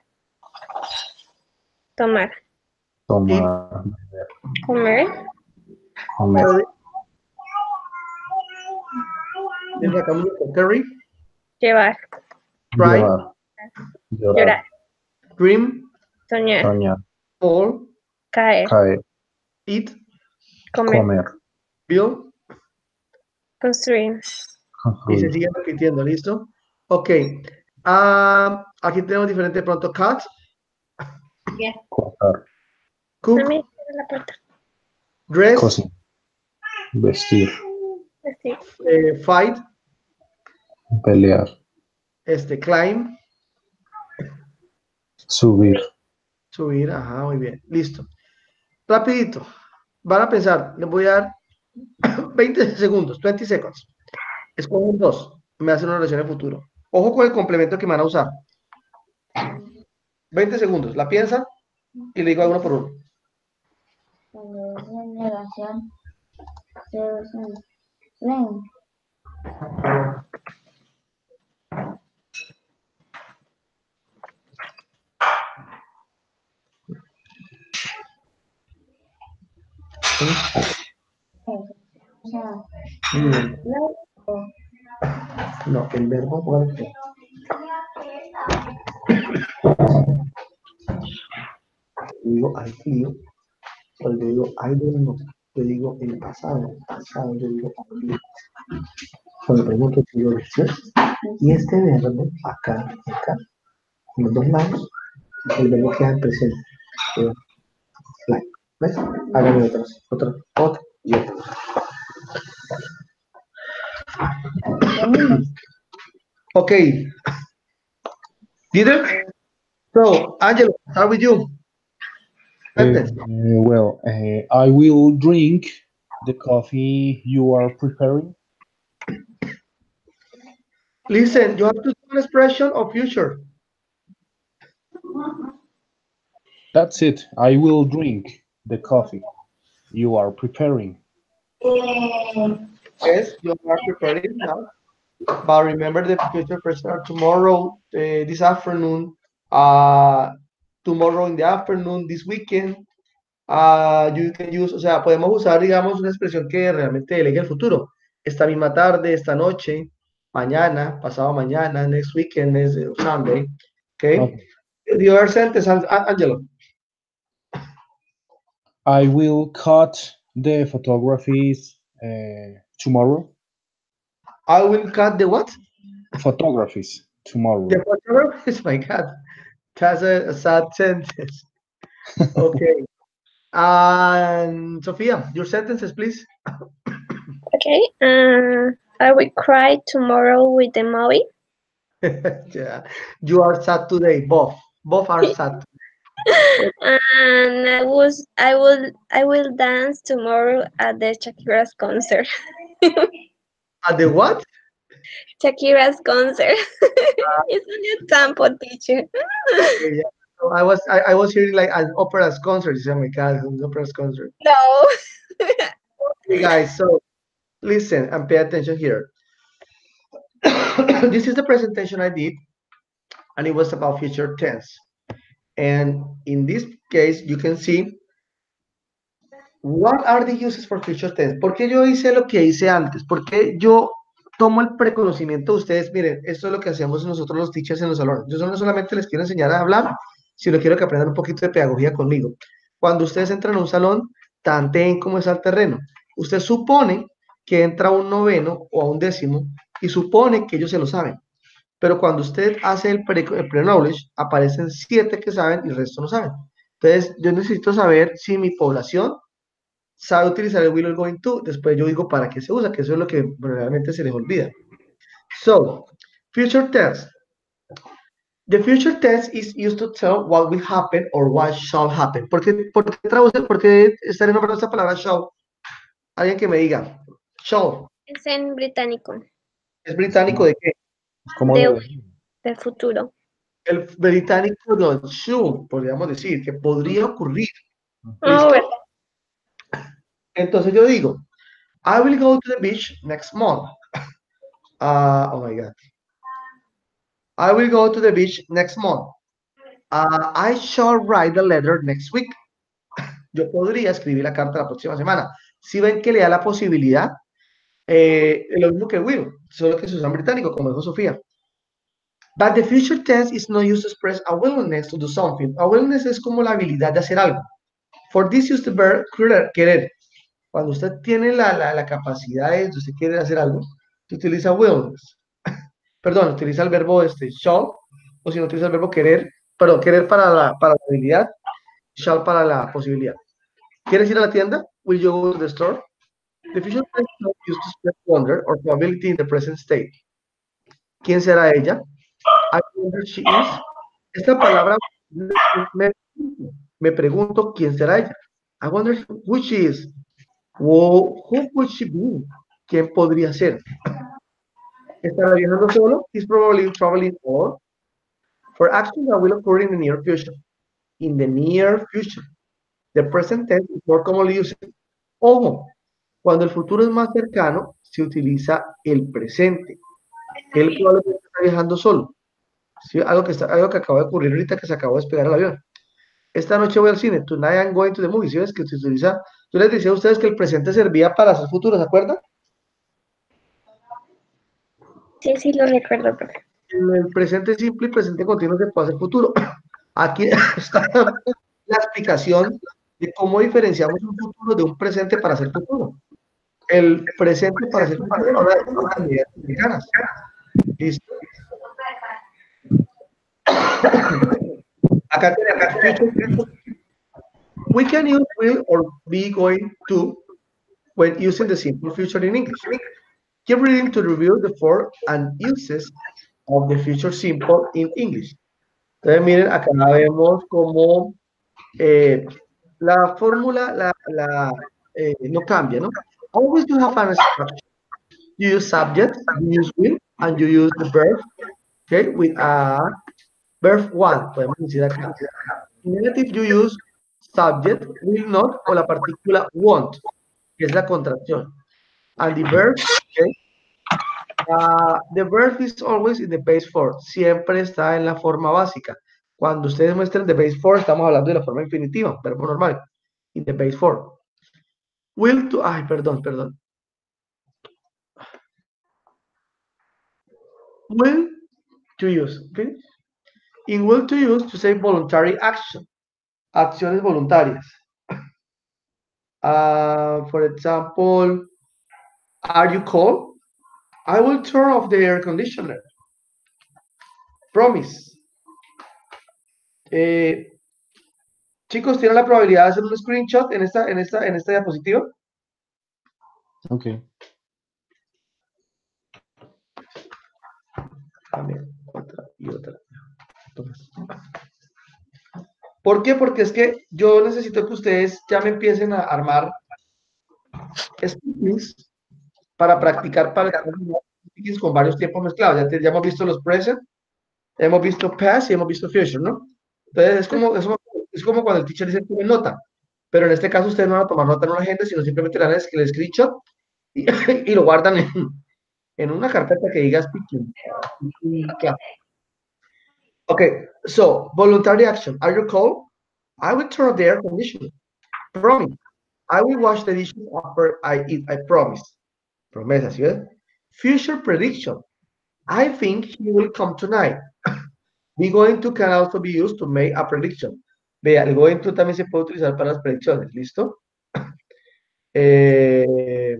Tomar. eat, Tomar. Comer. Comer. curry. There's like a music, curry, Llevar. cry, Llevar. Llorar. Llorar. dream, Soñar. Soñar. fall, Caer. Caer. eat, Comer. Comer. build, Construir. y se Construir. sigue repitiendo, ¿listo? Ok. Aquí tenemos diferente pronto. Cut, Cortar. cook, Mami, cierra la puerta. dress, Cocinar. Vestir. Vestir. fight, Pelear. climb, Subir. subir. Ajá, muy bien. Listo. Rapidito. Van a pensar, les voy a dar 20 segundos, 20 seconds. Escogen dos. Me hacen una oración en futuro. Ojo con el complemento que me van a usar. 20 segundos. La piensan y le digo a uno por uno. No, el verbo fuerte. Digo, hay frío. Cuando yo digo, hay no. Yo digo, el pasado. Pasado, yo digo, hay frío. Cuando pregunto, digo, ¿sí? Y este verbo, acá, en los dos lados, el verbo queda en presente. Fly. ¿Ves? Háganme otro y otro. Okay. Dieter? So, Angelo, start with you. Sentence. Well, I will drink the coffee you are preparing. Listen, you have to do an expression of future. That's it. I will drink the coffee you are preparing. Yes, you are preparing now. But remember the future person tomorrow, this afternoon, tomorrow in the afternoon, this weekend. You can use, o sea, podemos usar, digamos, una expresión que realmente delegue el futuro. Esta misma tarde, esta noche, mañana, pasado mañana, next weekend, next Sunday. Okay? Okay. The other sentence, Angelo. I will cut the photographies tomorrow. I will cut the what? Photographies tomorrow. The photograph. My God, that's a sad sentence. Okay. And Sophia, your sentences, please. Okay. I will cry tomorrow with the movie. Yeah. You are sad today. Both are sad. And I will dance tomorrow at the Shakira's concert. At the what? Shakira's concert. It's an example, teacher. Okay, yeah. So I was hearing like an opera's concert. Oh my God, an opera's concert. No. Hey guys, so listen and pay attention here. This is the presentation I did, and it was about future tense. And in this case, you can see what are the uses for future tense. ¿Por qué yo hice lo que hice antes? Porque yo tomo el preconocimiento de ustedes. Miren, esto es lo que hacemos nosotros los teachers en los salones. Yo no solamente les quiero enseñar a hablar, sino quiero que aprendan un poquito de pedagogía conmigo. Cuando ustedes entran a un salón, tanteen cómo es el terreno. Usted supone que entra a un noveno o a un décimo y supone que ellos se lo saben. Pero cuando usted hace el pre-knowledge, aparecen 7 que saben y el resto no saben. Entonces, yo necesito saber si mi población sabe utilizar el will or going to. Después yo digo para qué se usa, que eso es lo que realmente se les olvida. So, future tense. The future tense is used to tell what will happen or what shall happen. ¿Por qué está renombrando esta palabra shall? Alguien que me diga. Shall. Es en británico. ¿Es británico de qué? Es como De, de... del futuro. El británico de should, podríamos decir, que podría ocurrir. Oh, ¿Listo? Entonces yo digo, I will go to the beach next month. Oh my God. I will go to the beach next month. I shall write the letter next week. Yo podría escribir la carta la próxima semana. Si ven que le da la posibilidad, lo mismo que will, solo que se usa en británico, como dijo Sofía. But the future tense is not used to express a willingness to do something. A willingness es como la habilidad de hacer algo. For this use the verb querer. Cuando usted tiene la capacidad de, usted quiere hacer algo, se utiliza willingness. Perdón, utiliza el verbo shall, o si no utiliza el verbo querer, pero querer para la habilidad, shall para la posibilidad. ¿Quieres ir a la tienda? Will you go to the store? The future tense is not used to express wonder or probability in the present state. ¿Quién será ella? I wonder she is. Esta palabra me, me pregunto quién será ella. I wonder who she is. Who could she be? ¿Quién podría ser? ¿Estará viajando solo? He's probably traveling or for actions that will occur in the near future. In the near future. The present tense is more commonly used. Ojo, cuando el futuro es más cercano, se utiliza el presente. Él probablemente está viajando solo. ¿Sí? Algo que acaba de ocurrir ahorita que se acabó de despegar el avión. Esta noche voy al cine. Tonight I'm going to the movies. ¿Sí ves que se utiliza? Yo les decía a ustedes que el presente servía para hacer futuro, ¿se acuerdan? sí, sí lo recuerdo, profe. En el presente simple y presente continuo se puede hacer futuro. Aquí está la explicación de cómo diferenciamos un futuro de un presente para hacer futuro. El presente para hacer futuro no es oportunidades cercanas. ¿Listo? Acá tenemos future. We can use will or be going to when using the simple future in English. Keep reading to review the form and uses of the future simple in English. Entonces, miren, acá vemos como la fórmula no cambia, ¿no? Always you have an structure. You use subject, you use will, and you use the verb, okay, with a verb one, podemos decir acá. In negative, you use subject, will not, o la partícula won't, que es la contracción. And the verb, okay, the verb is always in the base form, siempre está en la forma básica. Cuando ustedes muestren the base form, estamos hablando de la forma infinitiva, verbo normal, in the base form. Will to, perdón. Will to use, okay? In will to use, to say voluntary action, acciones voluntarias. For example, are you cold? I will turn off the air conditioner. Promise. Chicos, ¿tienen la probabilidad de hacer un screenshot en esta diapositiva? Okay. También. y otra. ¿Por qué? Porque es que yo necesito que ustedes ya me empiecen a armar speakings para practicar para speakings con varios tiempos mezclados. Ya hemos visto los present, hemos visto past y hemos visto future, ¿no? Entonces es como cuando el teacher dice tome nota, pero en este caso ustedes no van a tomar nota en una agenda, sino simplemente le dan el screenshot y, y lo guardan en una carpeta que diga speaking. Okay, so voluntary action. Are you cold? I will turn off the air conditioning. Promise. I will wash the dishes after I eat. I promise. Promesa, ¿sí ves? Future prediction. I think he will come tonight. Be going to can also be used to make a prediction. Vea, el going to también se puede utilizar para las predicciones. ¿Listo? Eh,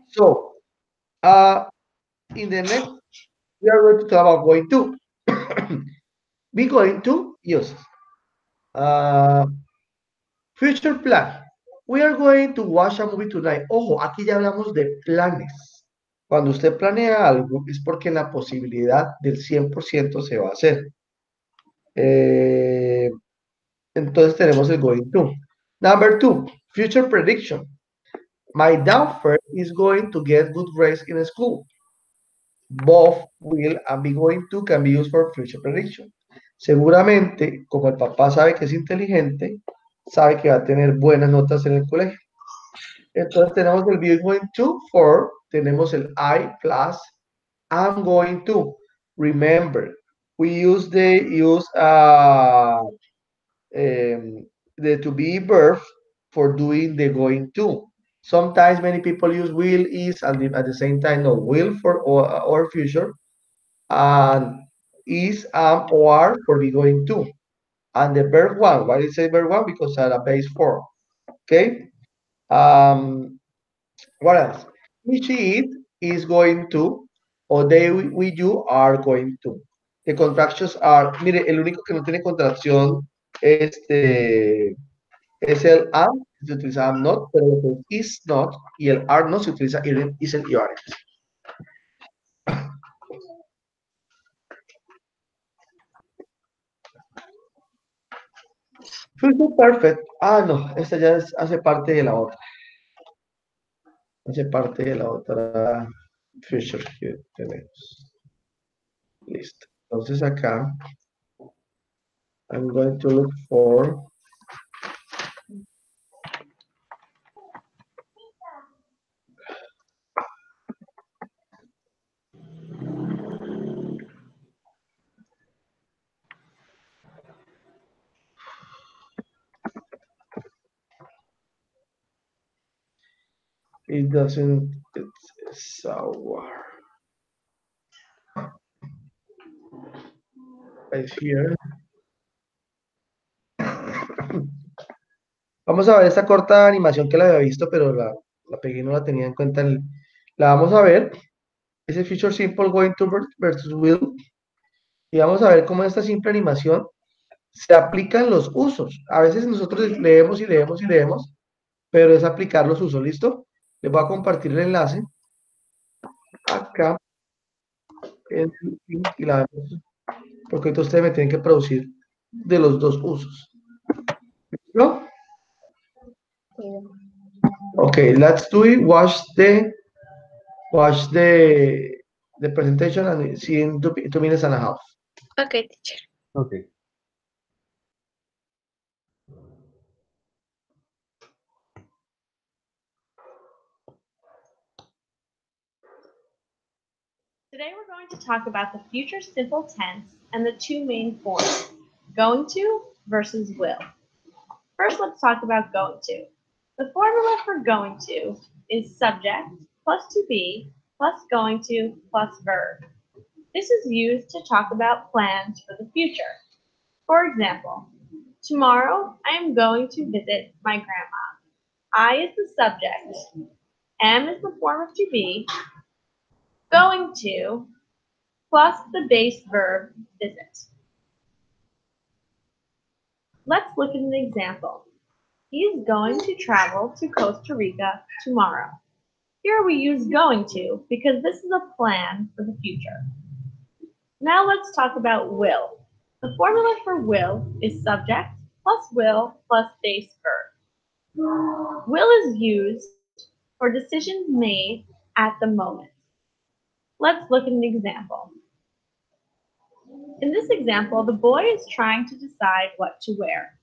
so, in the next, we are going to talk about going to. Be going to use. Future plan. We are going to watch a movie tonight. Ojo, aquí ya hablamos de planes. Cuando usted planea algo es porque la posibilidad del 100% se va a hacer. Entonces tenemos el going to. Number 2, future prediction. My daughter is going to get good grades in school. Both will and be going to can be used for future prediction. Seguramente, como el papá sabe que es inteligente, sabe que va a tener buenas notas en el colegio. Entonces tenemos el be going to for, tenemos el I plus I'm going to. Remember, we use the to be verb for doing the going to. Sometimes many people use will, is, and at the same time, no, will for or future, and is, or for be going to. And the verb one, why did it say verb one? Because at a base form. Okay. What else? We, she, it is going to, or they, we, you are going to. The contractions are, mire, el único que no tiene contracción es el am, se utiliza am not, pero el is not y el are not se utiliza is and are. Future perfect. Ah, no, esta ya hace parte de la otra. Hace parte de la otra future que tenemos. Listo. Entonces acá, I'm going to look for it doesn't, it's sour. It's here. Vamos a ver esta corta animación que la había visto, pero la pegué y no la tenía en cuenta. La vamos a ver. Ese feature simple going to versus will. Y vamos a ver cómo en esta simple animación se aplican los usos. A veces nosotros leemos y leemos y leemos, pero es aplicar los usos. ¿Listo? Les voy a compartir el enlace acá y la vemos, porque entonces ustedes me tienen que producir de los dos usos. ¿No? Okay, let's do it. Watch the presentation and see in 2 minutes and a half. Okay, teacher. Okay. Today we're going to talk about the future simple tense and the two main forms, going to versus will. First, let's talk about going to. The formula for going to is subject plus to be plus going to plus verb. This is used to talk about plans for the future. For example, tomorrow I am going to visit my grandma. I is the subject, am is the form of to be, going to plus the base verb visit. Let's look at an example. He is going to travel to Costa Rica tomorrow. Here we use going to because this is a plan for the future. Now let's talk about will. The formula for will is subject plus will plus base verb. Will is used for decisions made at the moment. Let's look at an example. In this example, the boy is trying to decide what to wear.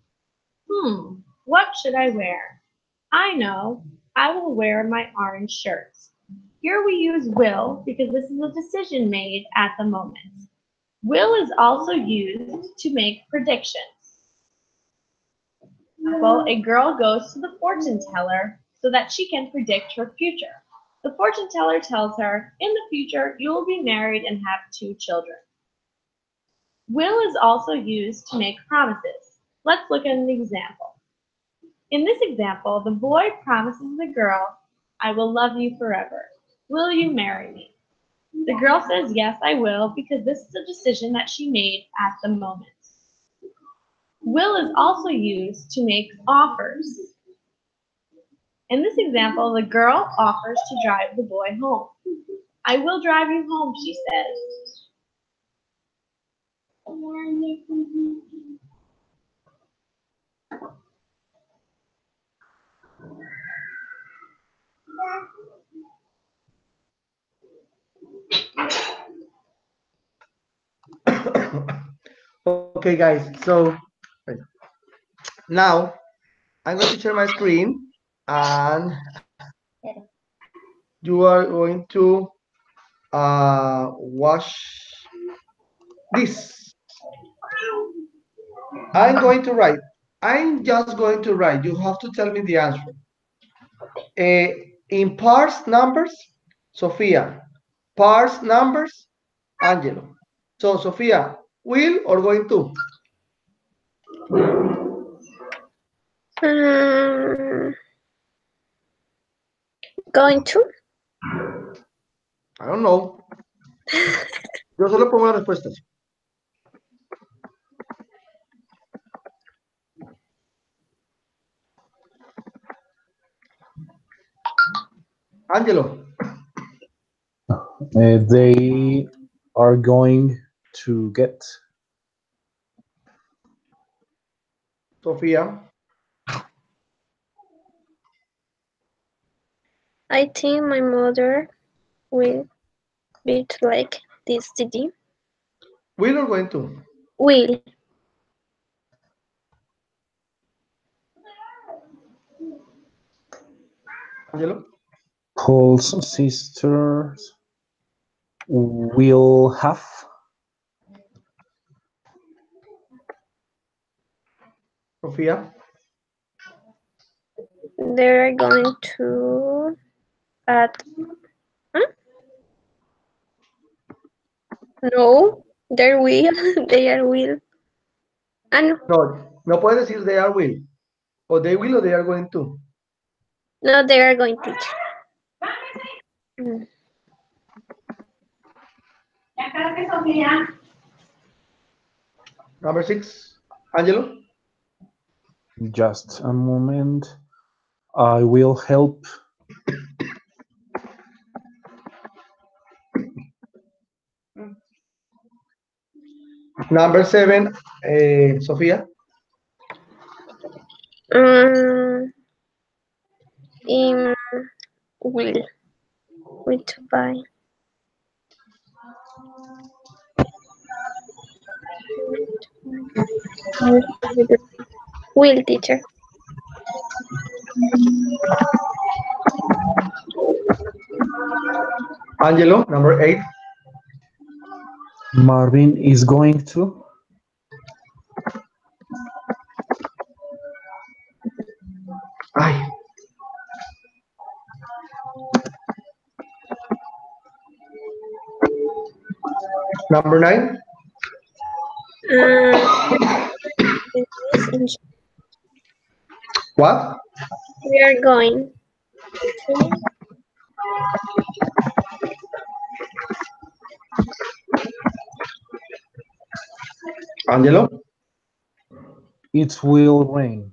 What should I wear? I know, I will wear my orange shirt. Here we use will because this is a decision made at the moment. Will is also used to make predictions. Well, a girl goes to the fortune teller so that she can predict her future. The fortune teller tells her, in the future, you will be married and have 2 children. Will is also used to make promises. Let's look at an example. In this example, the boy promises the girl, I will love you forever. Will you marry me? The girl says, yes, I will, because this is a decision that she made at the moment. Will is also used to make offers. In this example, the girl offers to drive the boy home. I will drive you home, she says. Okay, guys. So now I'm going to share my screen, and you are going to watch this. I'm going to write. I'm just going to write. You have to tell me the answer. In parts numbers, Sophia. Parts numbers, Angelo. So, Sophia, will or going to? Going to? I don't know. Yo solo pongo las respuestas. Angelo. They are going to get. Sophia. I think my mother will be like this CD. Will or going to? Will. Angelo. Paul's sisters will have. Sophia. They're going to at no, they will. They are will. And No puedes decir they are will. O they will or they are going to. no, they are going to. Number 6. Angelo. Just a moment. I will help. Number 7. Sophia. In will to buy. Will, teacher. Angelo. Number 8. Marvin is going to. Ay. Number 9. What? We are going to. Angelo. It will rain.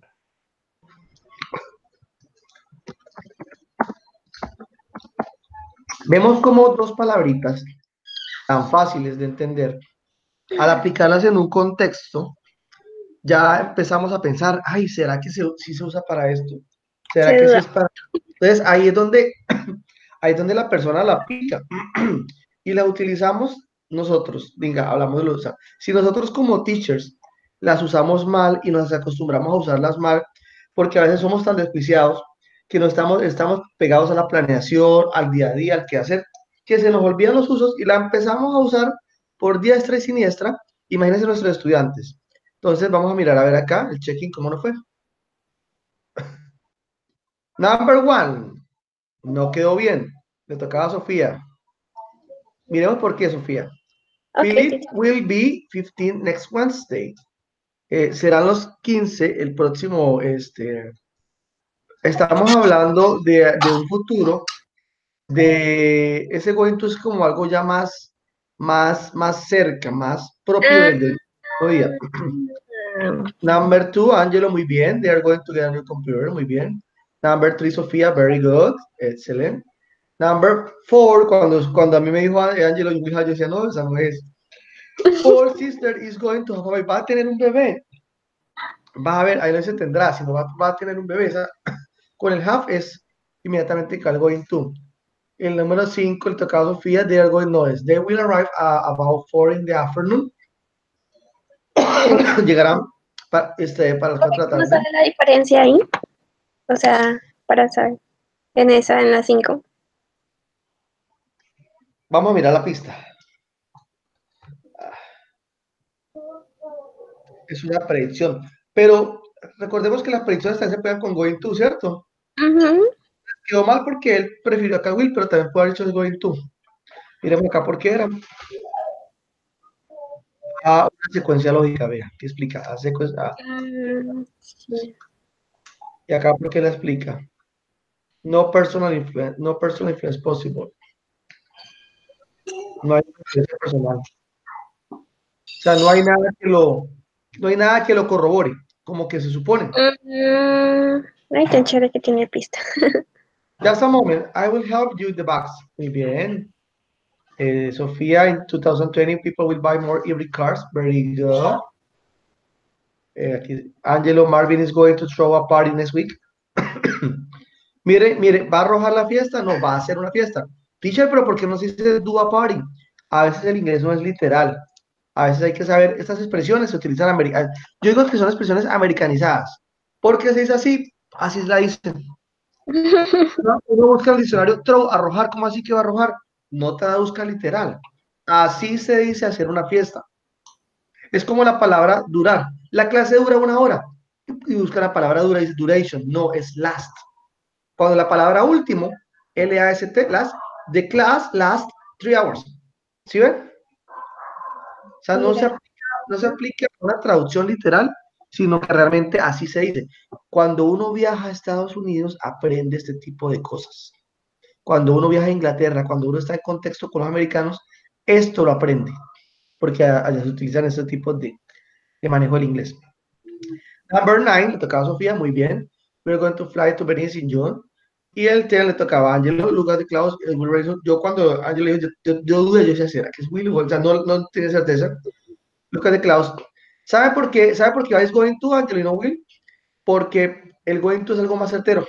Vemos como dos palabritas tan fáciles de entender, al aplicarlas en un contexto, ya empezamos a pensar, ay, ¿será que sí se usa para esto? ¿Será Se que sí duda. es para...? Entonces, ahí es donde la persona la aplica y la utilizamos nosotros. Venga, hablamos de los... Si nosotros como teachers las usamos mal y nos acostumbramos a usarlas mal, porque a veces somos tan desjuiciados que no estamos pegados a la planeación, al día a día, al quehacer, que se nos olvidan los usos y la empezamos a usar por diestra y siniestra. Imagínense nuestros estudiantes. Entonces vamos a mirar a ver acá el check-in, ¿cómo nos fue? Number one, no quedó bien. Le tocaba a Sofía. Miremos por qué, Sofía. Ok, Philip teacher. will be 15 next Wednesday. Serán los 15 el próximo, estamos hablando de un futuro, de ese going to es como algo ya más cerca, más propio Ah, del mismo día. Number two, Angelo, muy bien. They are going to get a new computer, muy bien. Number three, Sofía, very good, excellent. Number four, cuando a mí me dijo Angelo, mi hija, yo decía, no, esa no es. Four sister is going to have a baby. Va a tener un bebé. Va a ver, ahí no se tendrá, sino va a tener un bebé. Con el have es inmediatamente que going to. El número 5, el tocado Sofía, they are going, no es. They will arrive about 4 in the afternoon. Llegarán para las 4 de la ¿Cómo tarde. sale la diferencia ahí? O sea, para saber. En la 5. Vamos a mirar la pista. Es una predicción. Pero recordemos que las predicciones también se pegan con going to, ¿cierto? Quedó mal porque él prefirió acá Will, pero también puede haber hecho el going to. Miremos acá por qué era. Una secuencia lógica, vea, que explica. Sí. Y acá por qué la explica. No personal influence possible. No hay influencia personal. O sea, no hay nada que lo corrobore, como que se supone. Ay, tan chévere que tiene pista. Just a moment, I will help you with the box. Muy bien. Sofía, in 2020, people will buy more EV cars. Very good. Aquí, Angelo Marvin is going to throw a party next week. Mire, ¿va a arrojar la fiesta? No, va a hacer una fiesta. Teacher, pero ¿por qué no se dice do a party? A veces el inglés no es literal. A veces hay que saber, estas expresiones se utilizan yo digo que son expresiones americanizadas. ¿Por qué se dice así? Así la dicen. Uno busca el diccionario, throw, arrojar, ¿cómo así que va a arrojar? No te busca literal. Así se dice hacer una fiesta. Es como la palabra durar. La clase dura 1 hora. Y busca la palabra dura, dice duration. No, es last. Cuando la palabra último, L-A-S-T, last, the class last 3 hours. ¿Sí ven? O sea, Mira. no se aplica a una traducción literal, sino que realmente así se dice. Cuando uno viaja a Estados Unidos, aprende este tipo de cosas. Cuando uno viaja a Inglaterra, cuando uno está en contexto con los americanos, esto lo aprende, porque allá se utilizan este tipo de manejo del inglés. Number 9, le tocaba a Sofía, muy bien. We're going to fly to Venice in June. Y el 10 le tocaba a Angelo, Lucas de Klaus, Will Rayson. Yo cuando Angelo le dijo, yo dudé, yo decía, ¿será que es Will? O sea, no tiene certeza. Lucas de Klaus. ¿Sabe por qué? ¿Sabe por qué es going to, Angelo y no Will? Porque el going to es algo más certero.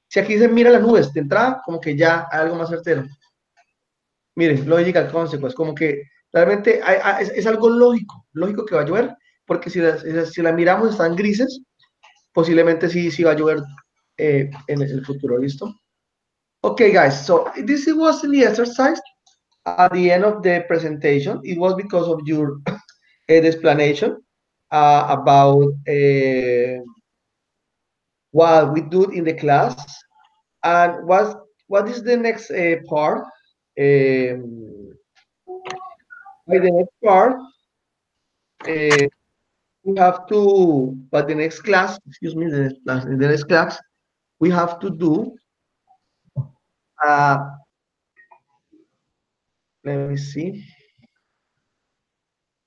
Si aquí se mira las nubes de entrada, como que ya hay algo más certero. Miren, logical consequence, como que realmente es algo lógico que va a llover, porque si la miramos están grises, posiblemente sí va a llover en el futuro, ¿listo? Okay, guys, so this was the exercise at the end of the presentation. It was because of your explanation about what we do in the class and what is the next part. By the next part, we have to, but the next class, excuse me, the next class, we have to do, uh, let me see,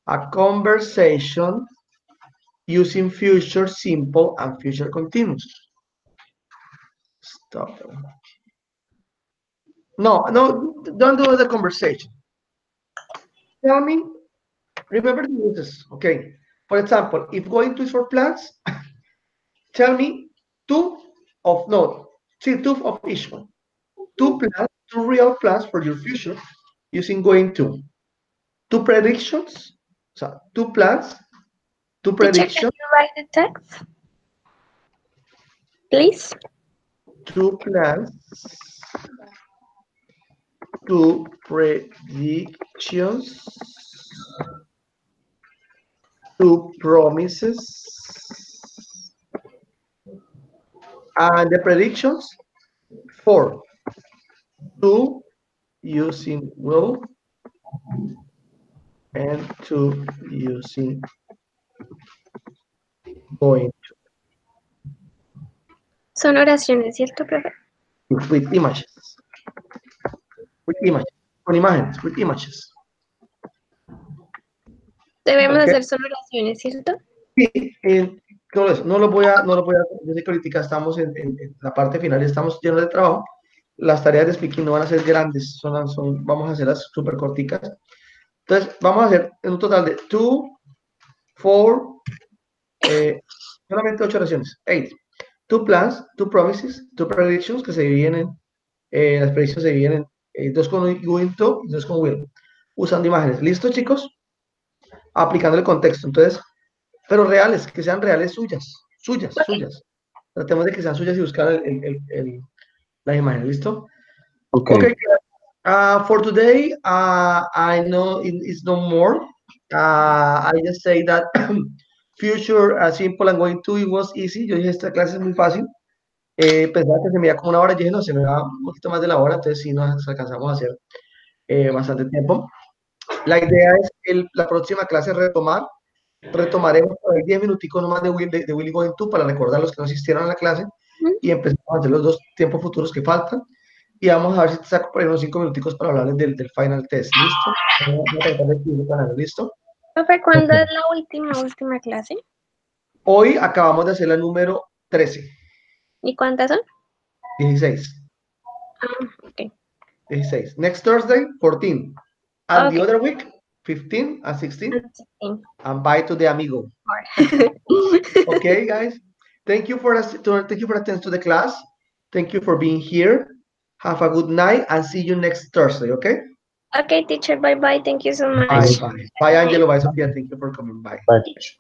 a conversation using future simple and future continuous. Stop. No, don't do the conversation. Tell me, remember the uses, okay? For example, if going to is for plants, tell me two two of each one. Two real plans for your future using going to. Two predictions, so two plans, two Teacher, can predictions, you write the text, please? two plans, two predictions, two promises, and the predictions, four, two using will and two using going Son oraciones, ¿cierto, profe? with images, con imágenes, with images. Debemos Okay. hacer son oraciones, ¿cierto? Sí, no lo voy a, yo sé que ahorita estamos en la parte final y estamos llenos de trabajo. Las tareas de speaking no van a ser grandes, vamos a hacerlas súper corticas. Entonces, vamos a hacer en un total de 2, 4, solamente 8 oraciones, 8. 2 plans, 2 promises, 2 predictions que se dividen las predictions se dividen en 2 con going to y 2 con will, usando imágenes. ¿Listo, chicos? Aplicando el contexto. Entonces, pero reales, que sean reales suyas. Tratemos de que sean suyas y buscar la imagen, ¿listo? Okay. Okay, for today, I know it's no more. I just say that future, simple and going to, it was easy. Yo dije, esta clase es muy fácil. Pensaba que se me iba como una hora, yo dije, no, se me va un poquito más de la hora, entonces sí nos alcanzamos a hacer bastante tiempo. La idea es la próxima clase retomaremos por ahí 10 minuticos nomás de Willy Going To para recordar los que no asistieron a la clase y empezamos a hacer los 2 tiempos futuros que faltan y vamos a ver si te saco por ahí unos 5 minuticos para hablarles del final test, ¿listo? Voy a tratar de escribir para ver, ¿listo? Profe, ¿cuándo es la última clase? Hoy acabamos de hacer la número 13, ¿Y cuántas son? 16, Ok. 16. Next Thursday, 14. And the Okay. other week, 15 and 16. And bye to the amigo. Okay. Okay, guys. Thank you for attending to the class. Thank you for being here. Have a good night and see you next Thursday, okay? Okay, teacher, bye-bye. Thank you so much. Bye, bye. Bye, Angelo. Bye, Sophia. Thank you for coming. Bye. Bye, teacher.